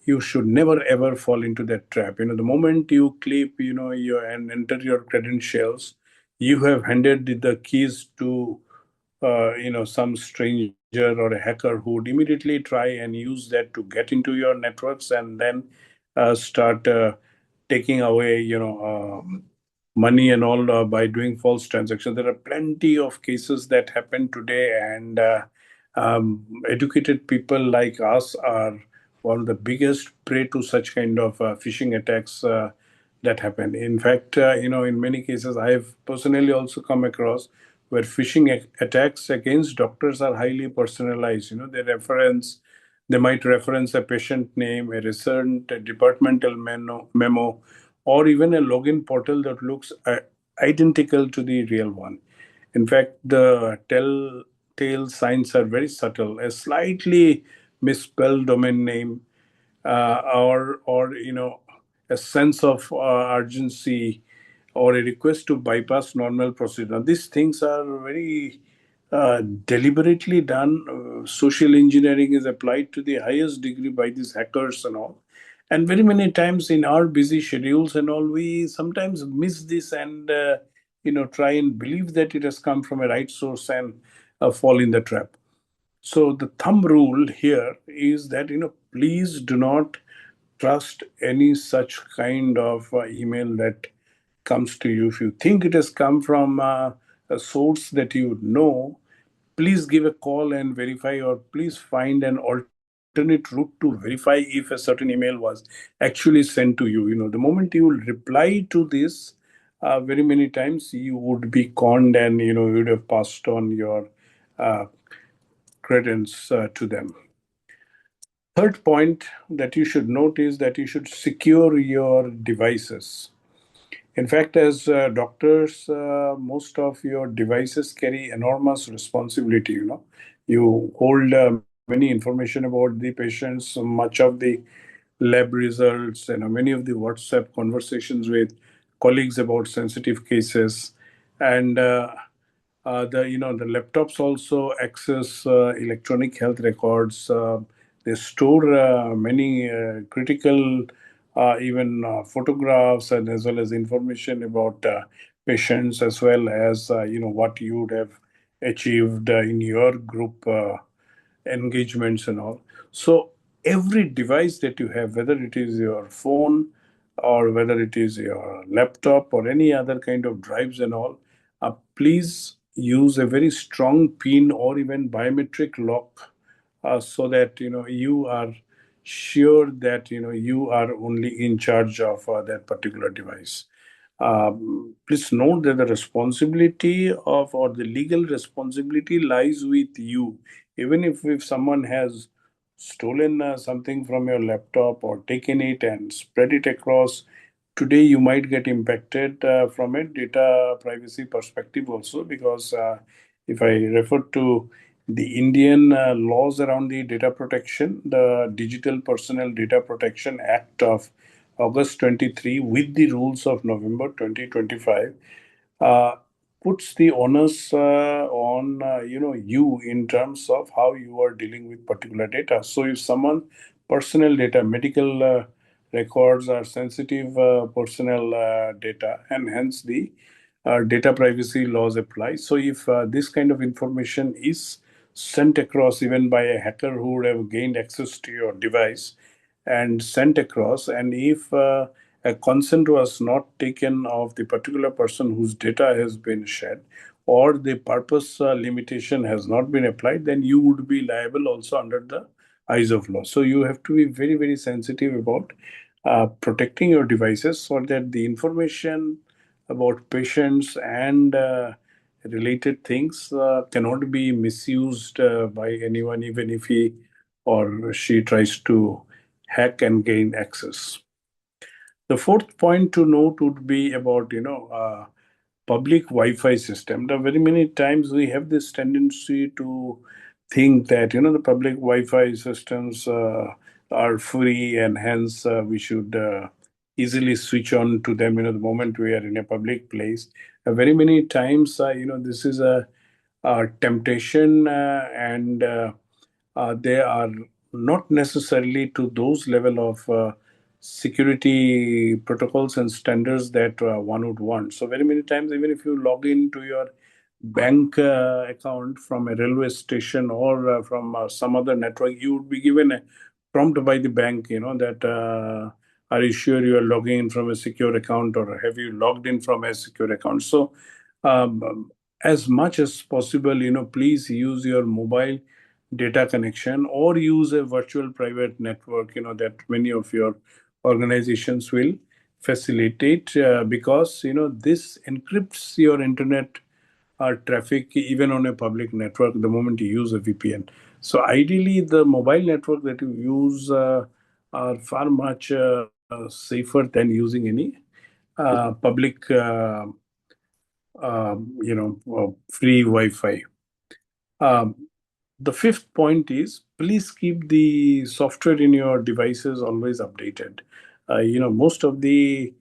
you should never ever fall into that trap. The moment you click, and enter your credentials, you have handed the keys to, some stranger or a hacker who would immediately try and use that to get into your networks and then start taking away, money and all by doing false transactions. There are plenty of cases that happen today, and educated people like us are one of the biggest prey to such kind of phishing attacks that happen. In fact, in many cases, I have personally also come across where phishing attacks against doctors are highly personalized. They might reference a patient name, a recent departmental memo, or even a login portal that looks identical to the real one. In fact, the telltale signs are very subtle. A slightly misspelled domain name, or a sense of urgency, or a request to bypass normal procedure. Now, these things are very deliberately done. Social engineering is applied to the highest degree by these hackers and all. And very many times in our busy schedules and all, we sometimes miss this and try and believe that it has come from a right source and fall in the trap. So the thumb rule here is that please do not trust any such kind of email that comes to you. If you think it has come from a source that you know, please give a call and verify, or please find an alternate route to verify if a certain email was actually sent to you. The moment you reply to this, very many times you would be conned, and you would have passed on your uh, credence to them. Third point that you should note is that you should secure your devices. In fact, as doctors, most of your devices carry enormous responsibility. You hold many information about the patients. Much of the lab results, many of the WhatsApp conversations with colleagues about sensitive cases, and the laptops also access electronic health records. They store many critical even photographs and as well as information about patients, as well as what you would have achieved in your group engagements and all. So every device that you have, whether it is your phone or whether it is your laptop or any other kind of drives and all, please use a very strong pin or even biometric lock, so that you are sure that you are only in charge of that particular device. Please note that the responsibility of, or the legal responsibility lies with you. Even if someone has stolen something from your laptop or taken it and spread it across, today you might get impacted from a data privacy perspective also, because if I refer to the Indian laws around the data protection, the Digital Personal Data Protection Act of August 23 with the rules of November 2025 uh, puts the onus on you in terms of how you are dealing with particular data. So if someone personal data, medical records are sensitive personal data, and hence the data privacy laws apply. So if this kind of information is sent across even by a hacker who would have gained access to your device and sent across, and if a consent was not taken of the particular person whose data has been shared, or the purpose limitation has not been applied, then you would be liable also under the eyes of law. So you have to be very, very sensitive about protecting your devices, so that the information about patients and related things cannot be misused by anyone, even if he or she tries to hack and gain access. The fourth point to note would be about public Wi-Fi system. Now, very many times we have this tendency to think that the public Wi-Fi systems are free, and hence we should easily switch on to them. The moment we are in a public place, very many times this is a temptation, and they are not necessarily to those level of security protocols and standards that one would want. So very many times, even if you log into your bank account from a railway station or from some other network, you would be given a prompt by the bank, that are you sure you are logging in from a secure account, or have you logged in from a secure account? So as much as possible, please use your mobile data connection or use a virtual private network, that many of your organizations will facilitate, because this encrypts your internet traffic even on a public network the moment you use a VPN. So ideally, the mobile network that you use are far much safer than using any public free Wi-Fi. um, the fifth point is, please keep the software in your devices always updated. Most of the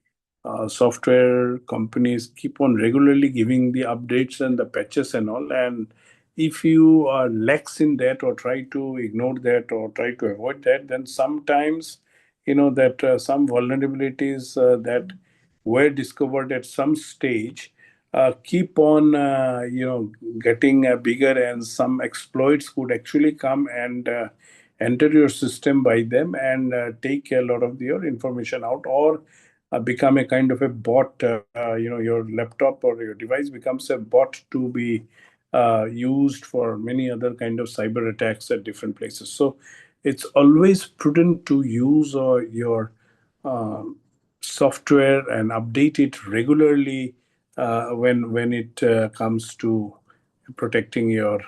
software companies keep on regularly giving the updates and the patches and all. And if you are lax in that, or try to ignore that, or try to avoid that, then sometimes that some vulnerabilities that were discovered at some stage keep on getting bigger, and some exploits could actually come and enter your system by them, and take a lot of your information out, or become a kind of a bot. Your laptop or your device becomes a bot to be used for many other kind of cyber attacks at different places. So it's always prudent to use your um, software and update it regularly when it comes to protecting your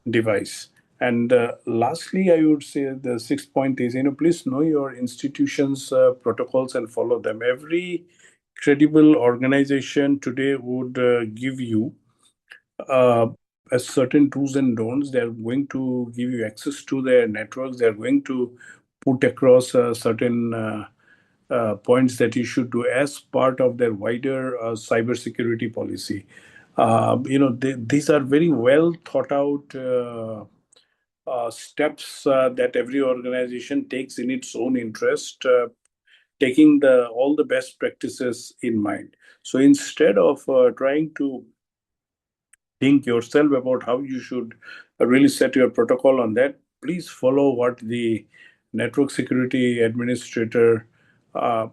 device. And lastly, I would say the sixth point is, please know your institution's protocols and follow them. Every credible organization today would give you a certain do's and don'ts. They're going to give you access to their networks. They're going to put across certain points that you should do as part of their wider cybersecurity policy. These are very well thought out steps that every organization takes in its own interest, taking all the best practices in mind. So instead of trying to think yourself about how you should really set your protocol on that, please follow what the network security administrator uh,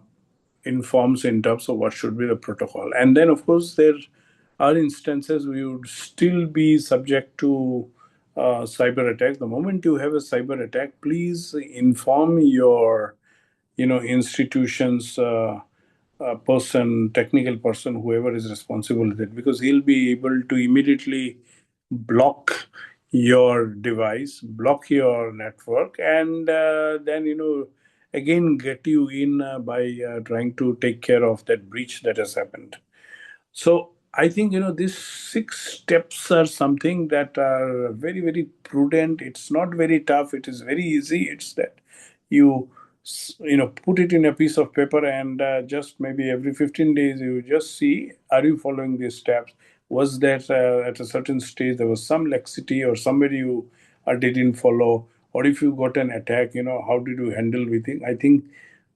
informs in terms of what should be the protocol. And then, of course, there are instances we would still be subject to cyber attack. The moment you have a cyber attack, please inform your institutions person, technical person, whoever is responsible with it, because he'll be able to immediately block your device, block your network, and then again get you in by trying to take care of that breach that has happened. So I think these 6 steps are something that are very, very prudent. It's not very tough. It is very easy. It's that you put it in a piece of paper, and just maybe every 15 days you just see, are you following these steps? Was that at a certain stage there was some laxity or somebody you didn't follow, or if you got an attack, how did you handle with it? I think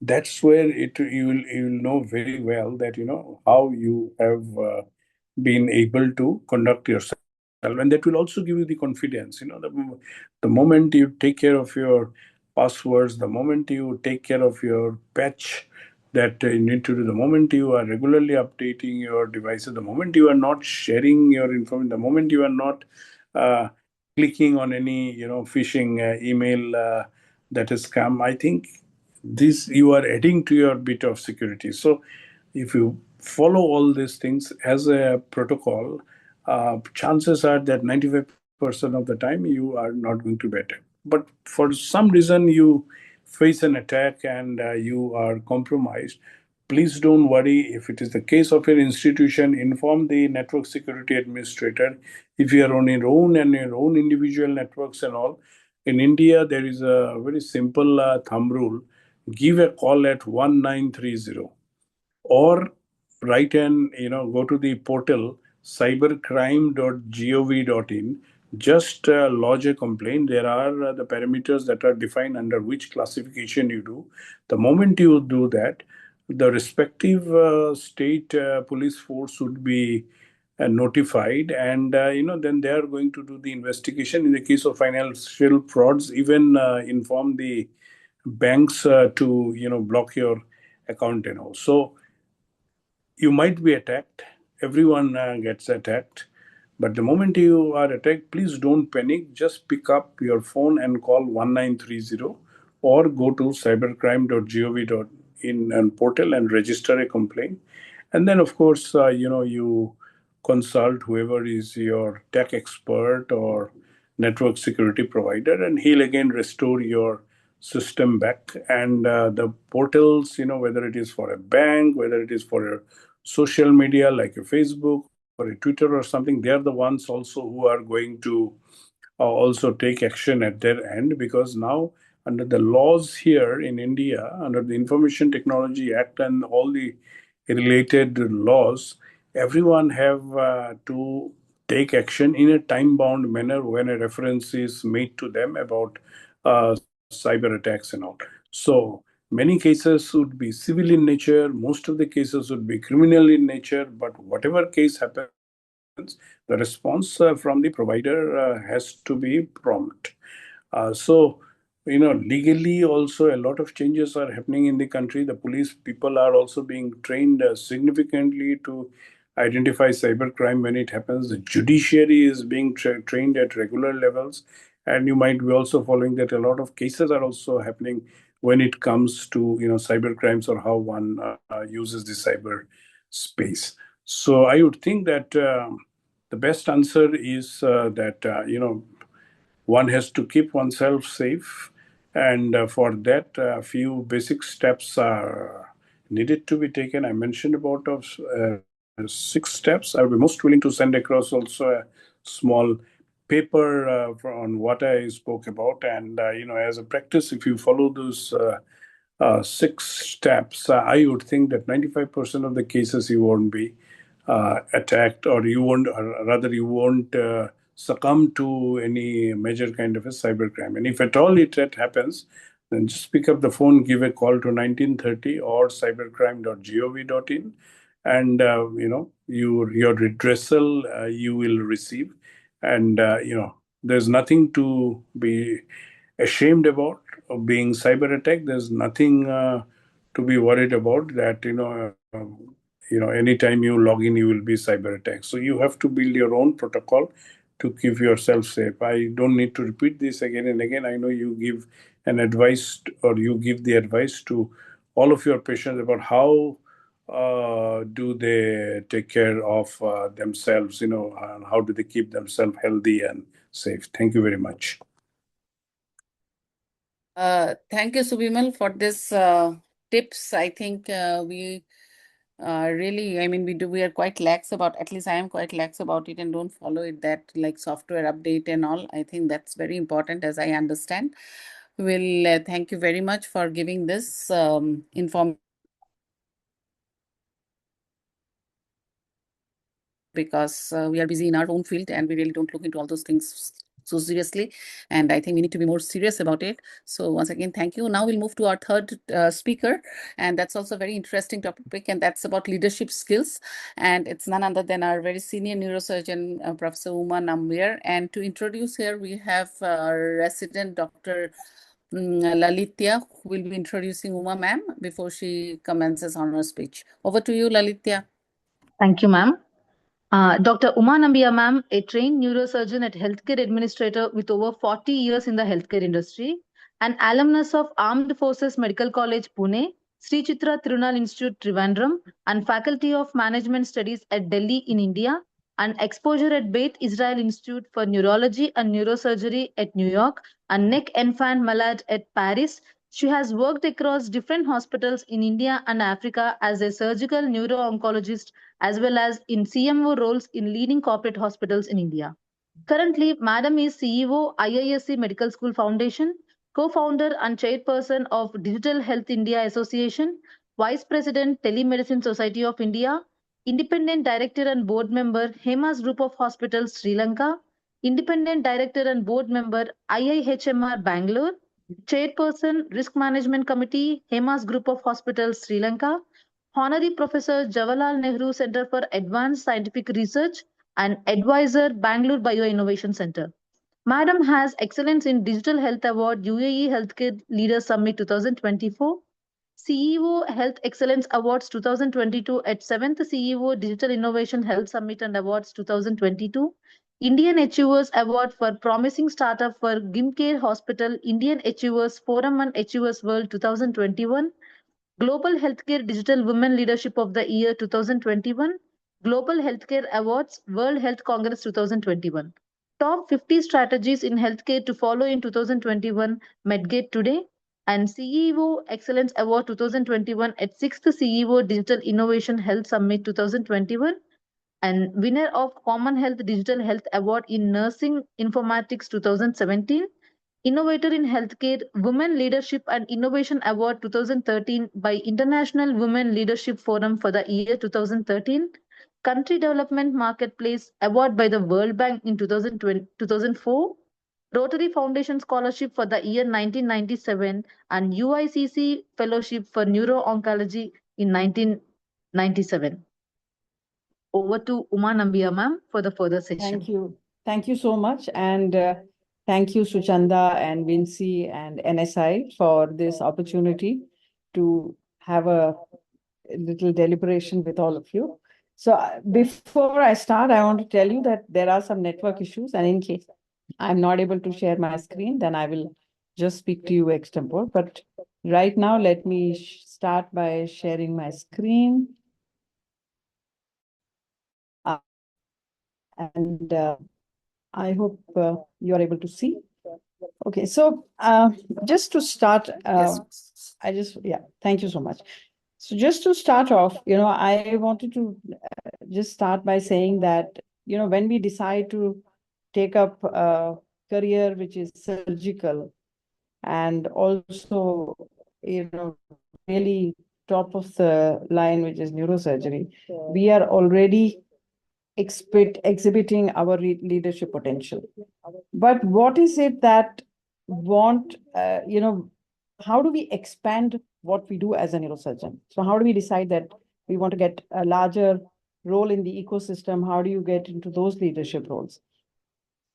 that's where you will know very well that how you have been able to conduct yourself, and that will also give you the confidence. The moment you take care of your passwords, the moment you take care of your patch that you need to do, the moment you are regularly updating your devices, the moment you are not sharing your information, the moment you are not uh, clicking on any phishing email that is scam, I think this you are adding to your bit of security. So if you follow all these things as a protocol, chances are that 95% of the time you are not going to be attacked. But for some reason you face an attack and you are compromised, please don't worry. If it is the case of your institution, inform the network security administrator. If you are on your own and your own individual networks and all, in India there is a very simple thumb rule: give a call at 1930, or write and go to the portal cybercrime.gov.in. Just lodge a complaint. There are the parameters that are defined under which classification you do. The moment you do that, the respective state police force would be notified, and then they are going to do the investigation. In the case of financial frauds, even inform the banks to block your account and all. So you might be attacked. Everyone gets attacked. But the moment you are attacked, please don't panic. Just pick up your phone and call 1930, or go to cybercrime.gov.in and portal and register a complaint. And then, of course, you consult whoever is your tech expert or network security provider, and he'll again restore your system back. And the portals, whether it is for a bank, whether it is for a social media like a Facebook or a Twitter or something, they are the ones also who are going to also take action at their end, because now under the laws here in India, under the Information Technology Act and all the related laws, everyone have to take action in a time-bound manner when a reference is made to them about cyber attacks and all. So many cases would be civil in nature, most of the cases would be criminal in nature, but whatever case happens, the response from the provider has to be prompt. So, legally also a lot of changes are happening in the country. The police people are also being trained significantly to identify cybercrime when it happens. The judiciary is being trained at regular levels. And you might be also following that a lot of cases are also happening when it comes to, cyber crimes or how one uses the cyber space. So I would think that the best answer is that, one has to keep oneself safe. And for that, a few basic steps are needed to be taken. I mentioned about 6 steps. I would be most willing to send across also a small paper on what I spoke about. And, as a practice, if you follow those 6 steps, I would think that 95% of the cases you won't be attacked, or you won't, or rather, you won't succumb to any major kind of a cybercrime. And if at all that happens, then just pick up the phone, give a call to 1930 or cybercrime.gov.in, and your redressal you will receive. And there's nothing to be ashamed about of being cyber attacked. There's nothing to be worried about that. Anytime you log in, you will be cyber attacked. So you have to build your own protocol to keep yourself safe. I don't need to repeat this again and again. I know you give an advice, or you give the advice to all of your patients about how do they take care of themselves, and how do they keep themselves healthy and safe. Thank you very much. Thank you, Subimal, for this tips. I think we really, I mean, we are quite lax about, at least I am quite lax about it and don't follow it, that like software update and all. I think that's very important, as I understand. Will thank you very much for giving this information, because we are busy in our own field and we really don't look into all those things so seriously. And I think we need to be more serious about it. So once again, thank you. Now we'll move to our third speaker, and that's also a very interesting topic, and that's about leadership skills. And it's none other than our very senior neurosurgeon, Professor Uma Nambiar. And to introduce here, we have our resident Dr. Lalitya, who will be introducing Uma ma'am before she commences on her speech. Over to you, Lalitya. Thank you, ma'am. Dr. Uma Nambiya ma'am, a trained neurosurgeon at healthcare administrator with over 40 years in the healthcare industry, an alumnus of Armed Forces Medical College, Pune, Sri Chitra Tirunal Institute, Trivandrum, and Faculty of Management Studies at Delhi in India, and exposure at Beit Israel Institute for Neurology and Neurosurgery at New York, and Neck Enfant Malade at Paris. She has worked across different hospitals in India and Africa as a surgical neuro-oncologist, as well as in CMO roles in leading corporate hospitals in India. Currently, Madam is CEO, IISc Medical School Foundation, co-founder and chairperson of Digital Health India Association, Vice President, Telemedicine Society of India, Independent Director and Board Member, Hema's Group of Hospitals, Sri Lanka, Independent Director and Board Member, IIHMR Bangalore, Chairperson, Risk Management Committee, Hema's Group of Hospitals, Sri Lanka, Honorary Professor, Jawaharlal Nehru Center for Advanced Scientific Research, and Advisor, Bangalore Bio Innovation Center. Madam has Excellence in Digital Health Award, UAE Healthcare Leaders Summit 2024, CEO Health Excellence Awards 2022 at 7th CEO Digital Innovation Health Summit and Awards 2022, Indian Achievers Award for Promising Startup for Gimcare Hospital, Indian Achievers Forum and Achievers World 2021, Global Healthcare Digital Women Leadership of the Year 2021, Global Healthcare Awards, World Health Congress 2021. Top 50 strategies in healthcare to follow in 2021, Medgate Today, and CEO Excellence Award 2021 at 6th CEO Digital Innovation Health Summit 2021, and winner of Commonwealth Digital Health Award in Nursing Informatics 2017, Innovator in Healthcare Women Leadership and Innovation Award 2013 by International Women Leadership Forum for the year 2013, Country Development Marketplace Award by the World Bank in 2004, Rotary Foundation Scholarship for the year 1997, and UICC Fellowship for Neuro-Oncology in 1997. Over to Uma Nambiya ma'am for the further session. Thank you. Thank you so much. And thank you, Suchanda and Vinci and NSI for this opportunity to have a little deliberation with all of you. So before I start, I want to tell you that there are some network issues, and in case I'm not able to share my screen, then I will just speak to you extempore. But right now, let me start by sharing my screen. And I hope you are able to see. Okay, so just to start, Yes. thank you so much. So just to start off, I wanted to just start by saying that, when we decide to take up a career which is surgical and also, really top of the line, which is neurosurgery, we are already exhibiting our leadership potential. But what is it that how do we expand what we do as a neurosurgeon? So how do we decide that we want to get a larger role in the ecosystem? How do you get into those leadership roles?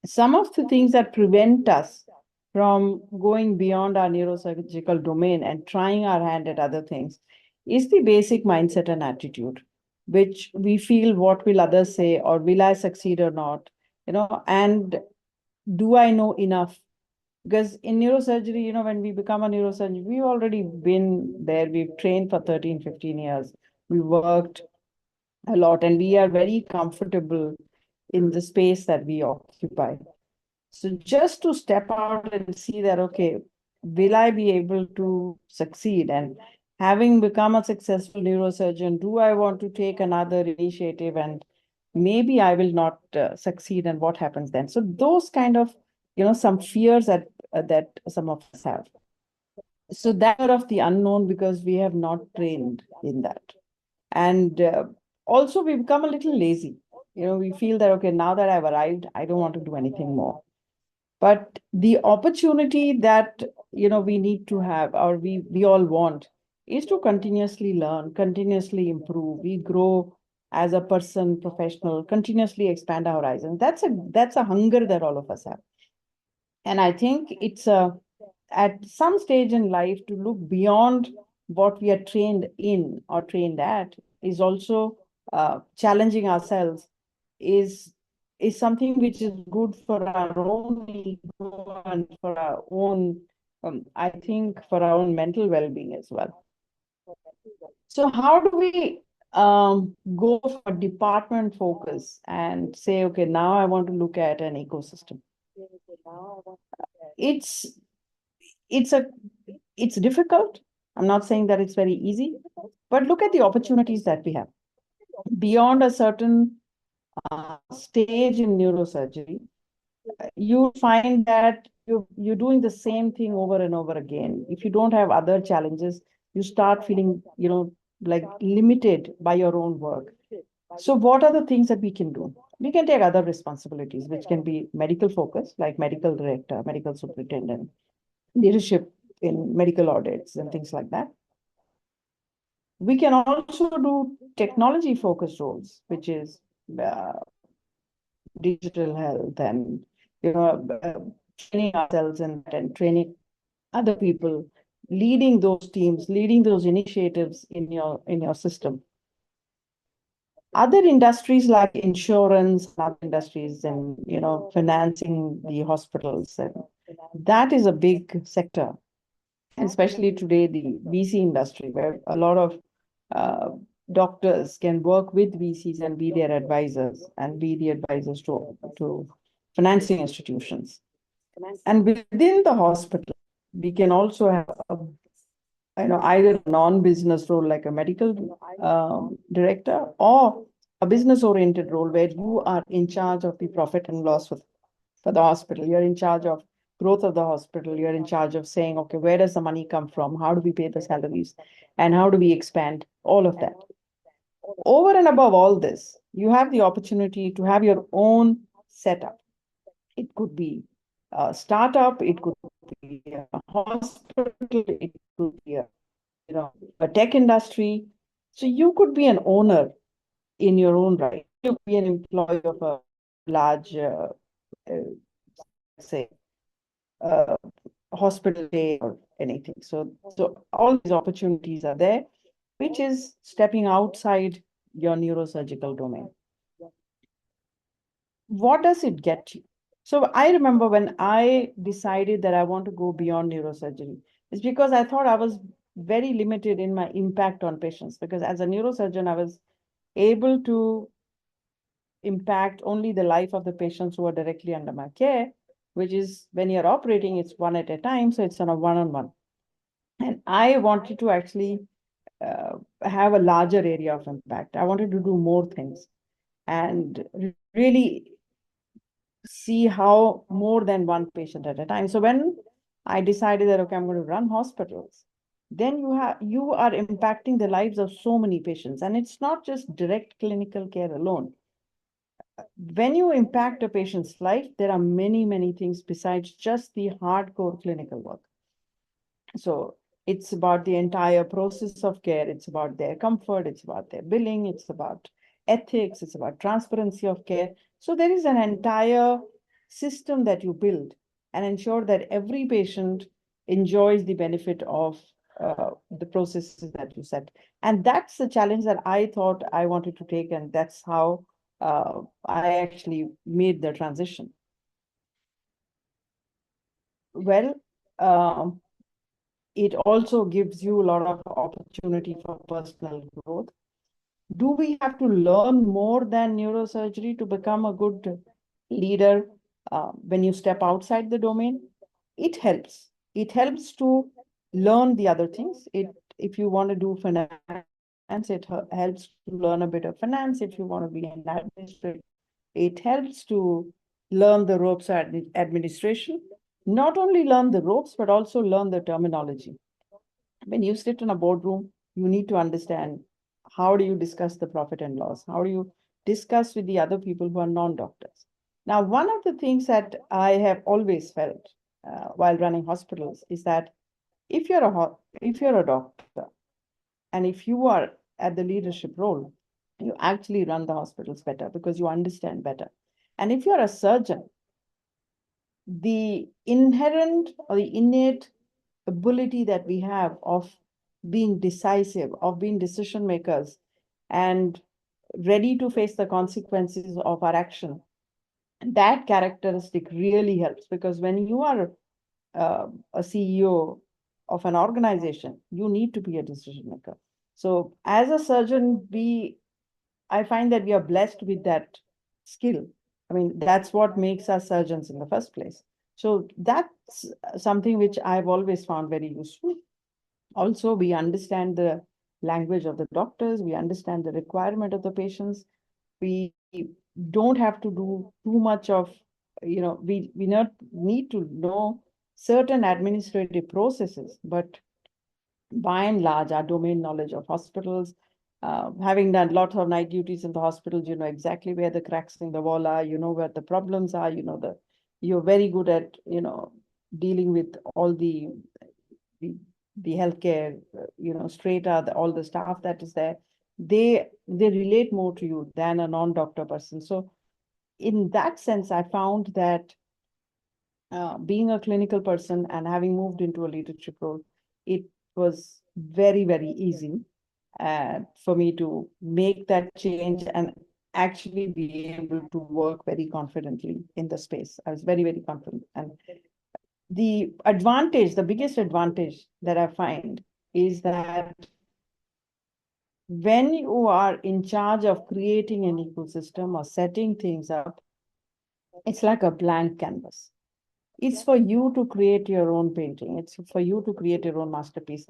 Some of the things that prevent us from going beyond our neurosurgical domain and trying our hand at other things is the basic mindset and attitude, which we feel what will others say, or will I succeed or not, and do I know enough? Because in neurosurgery, when we become a neurosurgeon, we've already been there. We've trained for 13, 15 years. We worked a lot and we are very comfortable in the space that we occupy. So just to step out and see that, okay, will I be able to succeed? And having become a successful neurosurgeon, do I want to take another initiative and maybe I will not succeed, and what happens then? So those kind of, some fears that some of us have. So that of the unknown, because we have not trained in that. And also we become a little lazy. We feel that, okay, now that I've arrived, I don't want to do anything more. But the opportunity that, we need to have, or we all want, is to continuously learn, continuously improve. We grow as a person, professional, continuously expand our horizons. That's a hunger that all of us have. And I think it's at some stage in life to look beyond what we are trained in or trained at is also challenging ourselves is something which is good for our own ego and for our own, I think, for our own mental well-being as well. So how do we go for department focus and say, okay, now I want to look at an ecosystem? It's difficult. I'm not saying that it's very easy, but look at the opportunities that we have. Beyond a certain stage in neurosurgery, you find that you're doing the same thing over and over again. If you don't have other challenges, you start feeling, like limited by your own work. So what are the things that we can do? We can take other responsibilities, which can be medical focus, like medical director, medical superintendent, leadership in medical audits and things like that. We can also do technology focused roles, which is digital health and, training ourselves and training other people, leading those teams, leading those initiatives in your system. Other industries like insurance, other industries, and financing the hospitals, and that is a big sector, especially today the VC industry, where a lot of doctors can work with VCs and be their advisors and be the advisors to financing institutions. And within the hospital, we can also have either a non-business role like a medical director, or a business-oriented role where you are in charge of the profit and loss for the hospital. You're in charge of growth of the hospital. You're in charge of saying, okay, where does the money come from? How do we pay the salaries? And how do we expand all of that? Over and above all this, you have the opportunity to have your own setup. It could be a startup, it could be a hospital, it could be a tech industry. So you could be an owner in your own right. You could be an employee of a large, say, hospital day or anything. So all these opportunities are there, which is stepping outside your neurosurgical domain. What does it get you? So I remember when I decided that I want to go beyond neurosurgery, it's because I thought I was very limited in my impact on patients, because as a neurosurgeon, I was able to impact only the life of the patients who are directly under my care, which is when you're operating, it's one at a time. So it's on a one-on-one. And I wanted to actually have a larger area of impact. I wanted to do more things and really see how more than one patient at a time. So when I decided that, okay, I'm going to run hospitals, then you are impacting the lives of so many patients. And it's not just direct clinical care alone. When you impact a patient's life, there are many, many things besides just the hardcore clinical work. So it's about the entire process of care. It's about their comfort. It's about their billing. It's about ethics. It's about transparency of care. So there is an entire system that you build and ensure that every patient enjoys the benefit of the processes that you set. And that's the challenge that I thought I wanted to take. And that's how I actually made the transition. Well, it also gives you a lot of opportunity for personal growth. Do we have to learn more than neurosurgery to become a good leader when you step outside the domain? It helps. It helps to learn the other things. If you want to do finance, it helps to learn a bit of finance. If you want to be an administrator, it helps to learn the ropes of administration. Not only learn the ropes, but also learn the terminology. When you sit in a boardroom, you need to understand how do you discuss the profit and loss? How do you discuss with the other people who are non-doctors? Now, one of the things that I have always felt while running hospitals is that if you're a doctor and if you are at the leadership role, you actually run the hospitals better because you understand better. And if you're a surgeon, the inherent or the innate ability that we have of being decisive, of being decision makers, and ready to face the consequences of our action, that characteristic really helps, because when you are a CEO of an organization, you need to be a decision maker. So as a surgeon, I find that we are blessed with that skill. I mean, that's what makes us surgeons in the first place. So that's something which I've always found very useful. Also, we understand the language of the doctors, we understand the requirement of the patients. We don't have to do too much of, we not need to know certain administrative processes, but by and large, our domain knowledge of hospitals, having done lots of night duties in the hospitals, you know exactly where the cracks in the wall are, you know where the problems are, you're very good at, dealing with all the healthcare, strata, all the staff that is there. They relate more to you than a non-doctor person. So in that sense, I found that being a clinical person and having moved into a leadership role, it was very, very easy for me to make that change and actually be able to work very confidently in the space. I was very, very confident. And the biggest advantage that I find is that when you are in charge of creating an ecosystem or setting things up, it's like a blank canvas. It's for you to create your own painting. It's for you to create your own masterpiece.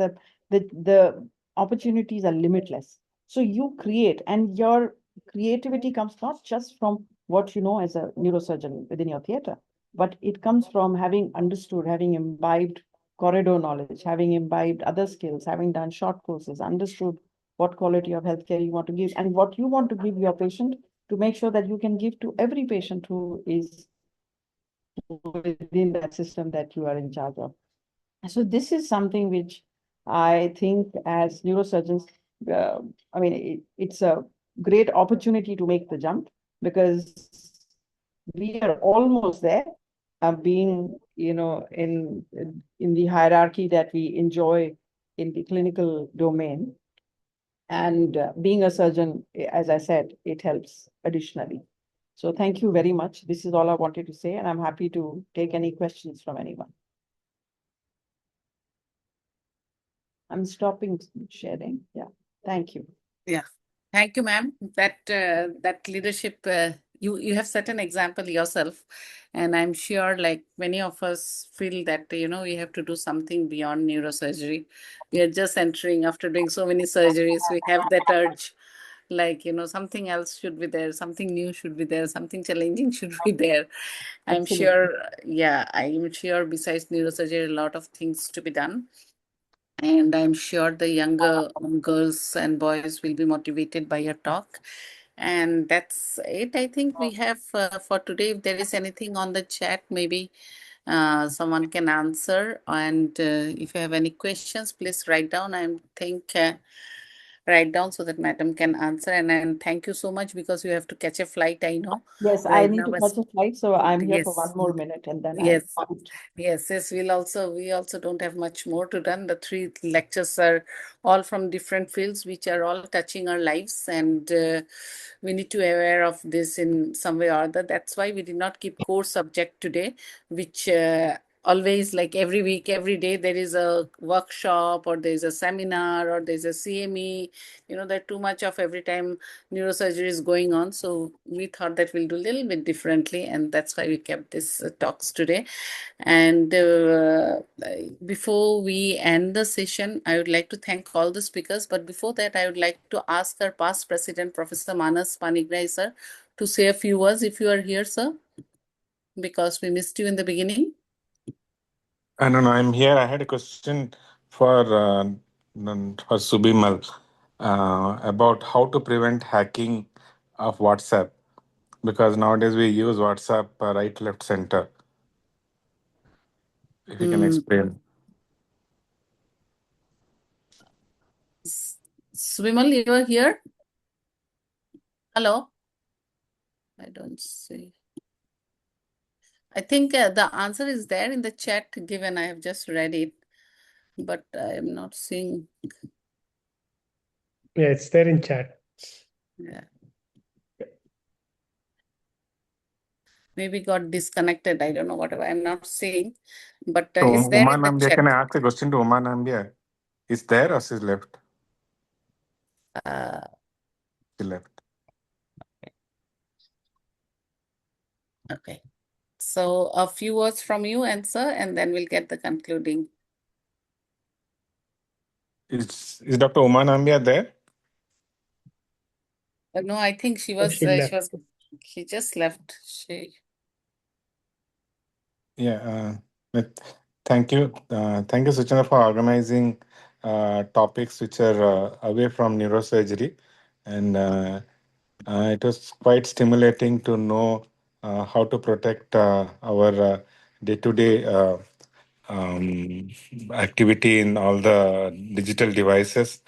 The opportunities are limitless. So you create, and your creativity comes not just from what you know as a neurosurgeon within your theater, but it comes from having understood, having imbibed corridor knowledge, having imbibed other skills, having done short courses, understood what quality of healthcare you want to give and what you want to give your patient, to make sure that you can give to every patient who is within that system that you are in charge of. So this is something which I think as neurosurgeons, it's a great opportunity to make the jump, because we are almost there, being, in the hierarchy that we enjoy in the clinical domain. And being a surgeon, as I said, it helps additionally. So thank you very much. This is all I wanted to say, and I'm happy to take any questions from anyone. I'm stopping sharing. Yeah, thank you. Yeah, thank you, ma'am. That leadership, you have set an example yourself, and I'm sure like many of us feel that we have to do something beyond neurosurgery. We are just entering after doing so many surgeries. We have that urge, like, something else should be there, something new should be there, something challenging should be there. I'm Absolutely. sure, yeah, I'm sure besides neurosurgery, a lot of things to be done. And I'm sure the younger girls and boys will be motivated by your talk. And that's it. I think we have for today. If there is anything on the chat, maybe someone can answer. And if you have any questions, please write down. I think write down so that madam can answer. And then thank you so much because you have to catch a flight. I know. Yes, I Right need now, to but catch a flight, so I'm here for yes, one more minute and then yes. I'll out. Yes, we also don't have much more to done. The three lectures are all from different fields, which are all touching our lives, and we need to be aware of this in some way or other. That's why we did not keep core subject today, which always, like every week, every day, there is a workshop or there is a seminar or there is a CME. There are too much of every time neurosurgery is going on. So we thought that we'll do a little bit differently, and that's why we kept this talks today. And before we end the session, I would like to thank all the speakers. But before that, I would like to ask our past president, Professor Manas Panigrai, sir, to say a few words if you are here, sir, because we missed you in the beginning. No, I'm here. I had a question for Subimal about how to prevent hacking of WhatsApp, because nowadays we use WhatsApp right, left, center. If you can explain. Swimal, you are here? Hello? I don't see. I think the answer is there in the chat given. I have just read it, but I am not seeing. Yeah, it's there in chat. Yeah. Maybe got disconnected. I don't know, whatever. I'm not seeing, but So it's there Uma in the Nambia, chat. can I ask a question to Uma Nambia? Is there or she's left? She left. Okay. So a few words from you, answer, and then we'll get the concluding. Is Dr. Uma Nambia there? No, I think she was. She just left. Yeah. Thank you. Thank you, Suchana, for organizing topics which are away from neurosurgery. And it was quite stimulating to know how to protect our day-to-day activity in all the digital devices,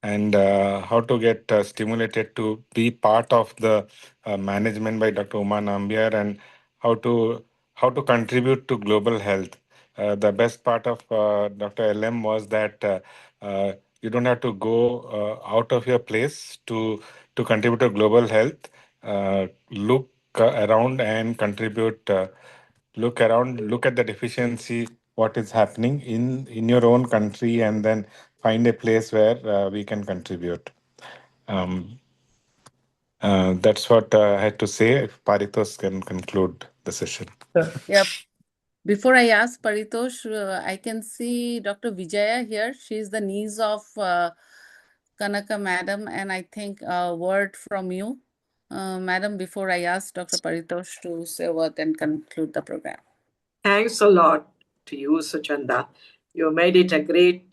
and how to get stimulated to be part of the management by Dr. Uma Nambiar, and how to contribute to global health. The best part of Dr. LM was that you don't have to go out of your place to contribute to global health. Look around and contribute. Look around, look at the deficiency, what is happening in your own country, and then find a place where we can contribute. That's what I had to say. If Parithos can conclude the session. Yeah. Before I ask Paritosh, I can see Dr. Vijaya here. She is the niece of Kanaka Madam, and I think a word from you, Madam, before I ask Dr. Paritosh to say a word and conclude the program. Thanks a lot to you, Suchanda. You made it a great,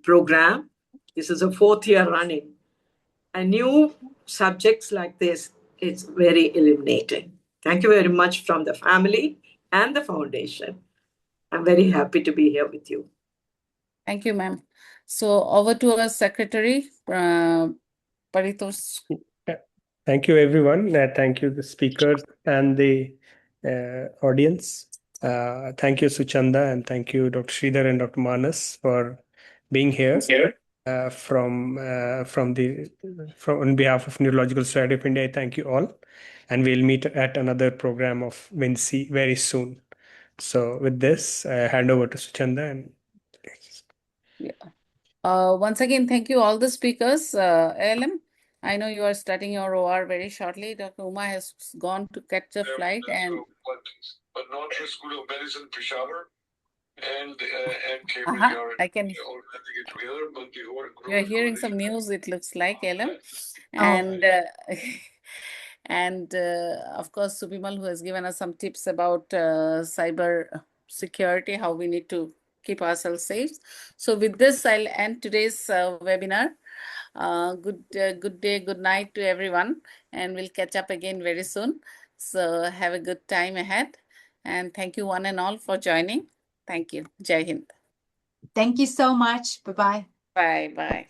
program. This is a fourth year running. And new subjects like this, it's very illuminating. Thank you very much from the family and the foundation. I'm very happy to be here with you. Thank you, ma'am. So over to our secretary, Paritosh. Thank you, everyone. Thank you, the speakers and the audience. Thank you, Suchanda, and thank you, Dr. Sridhar and Dr. Manas, for being here. From on behalf of Neurological Society of India, I thank you all, and we'll meet at another program of WINSI very soon. So with this, I hand over to Suchanda. And once again, thank you all the speakers. ALM, I know you are starting your OR very shortly. Dr. Uma has gone to catch a flight, and but not for School of Medicine, Peshawar. I can. You're hearing some news, it looks like, Elam. Oh. And and of course, Subimal, who has given us some tips about cyber security, how we need to keep ourselves safe. So with this, I'll end today's webinar. Good day, good night to everyone, and we'll catch up again very soon. So have a good time ahead, and thank you one and all for joining. Thank you. Jai Hind. Thank you so much. Bye-bye. Bye bye.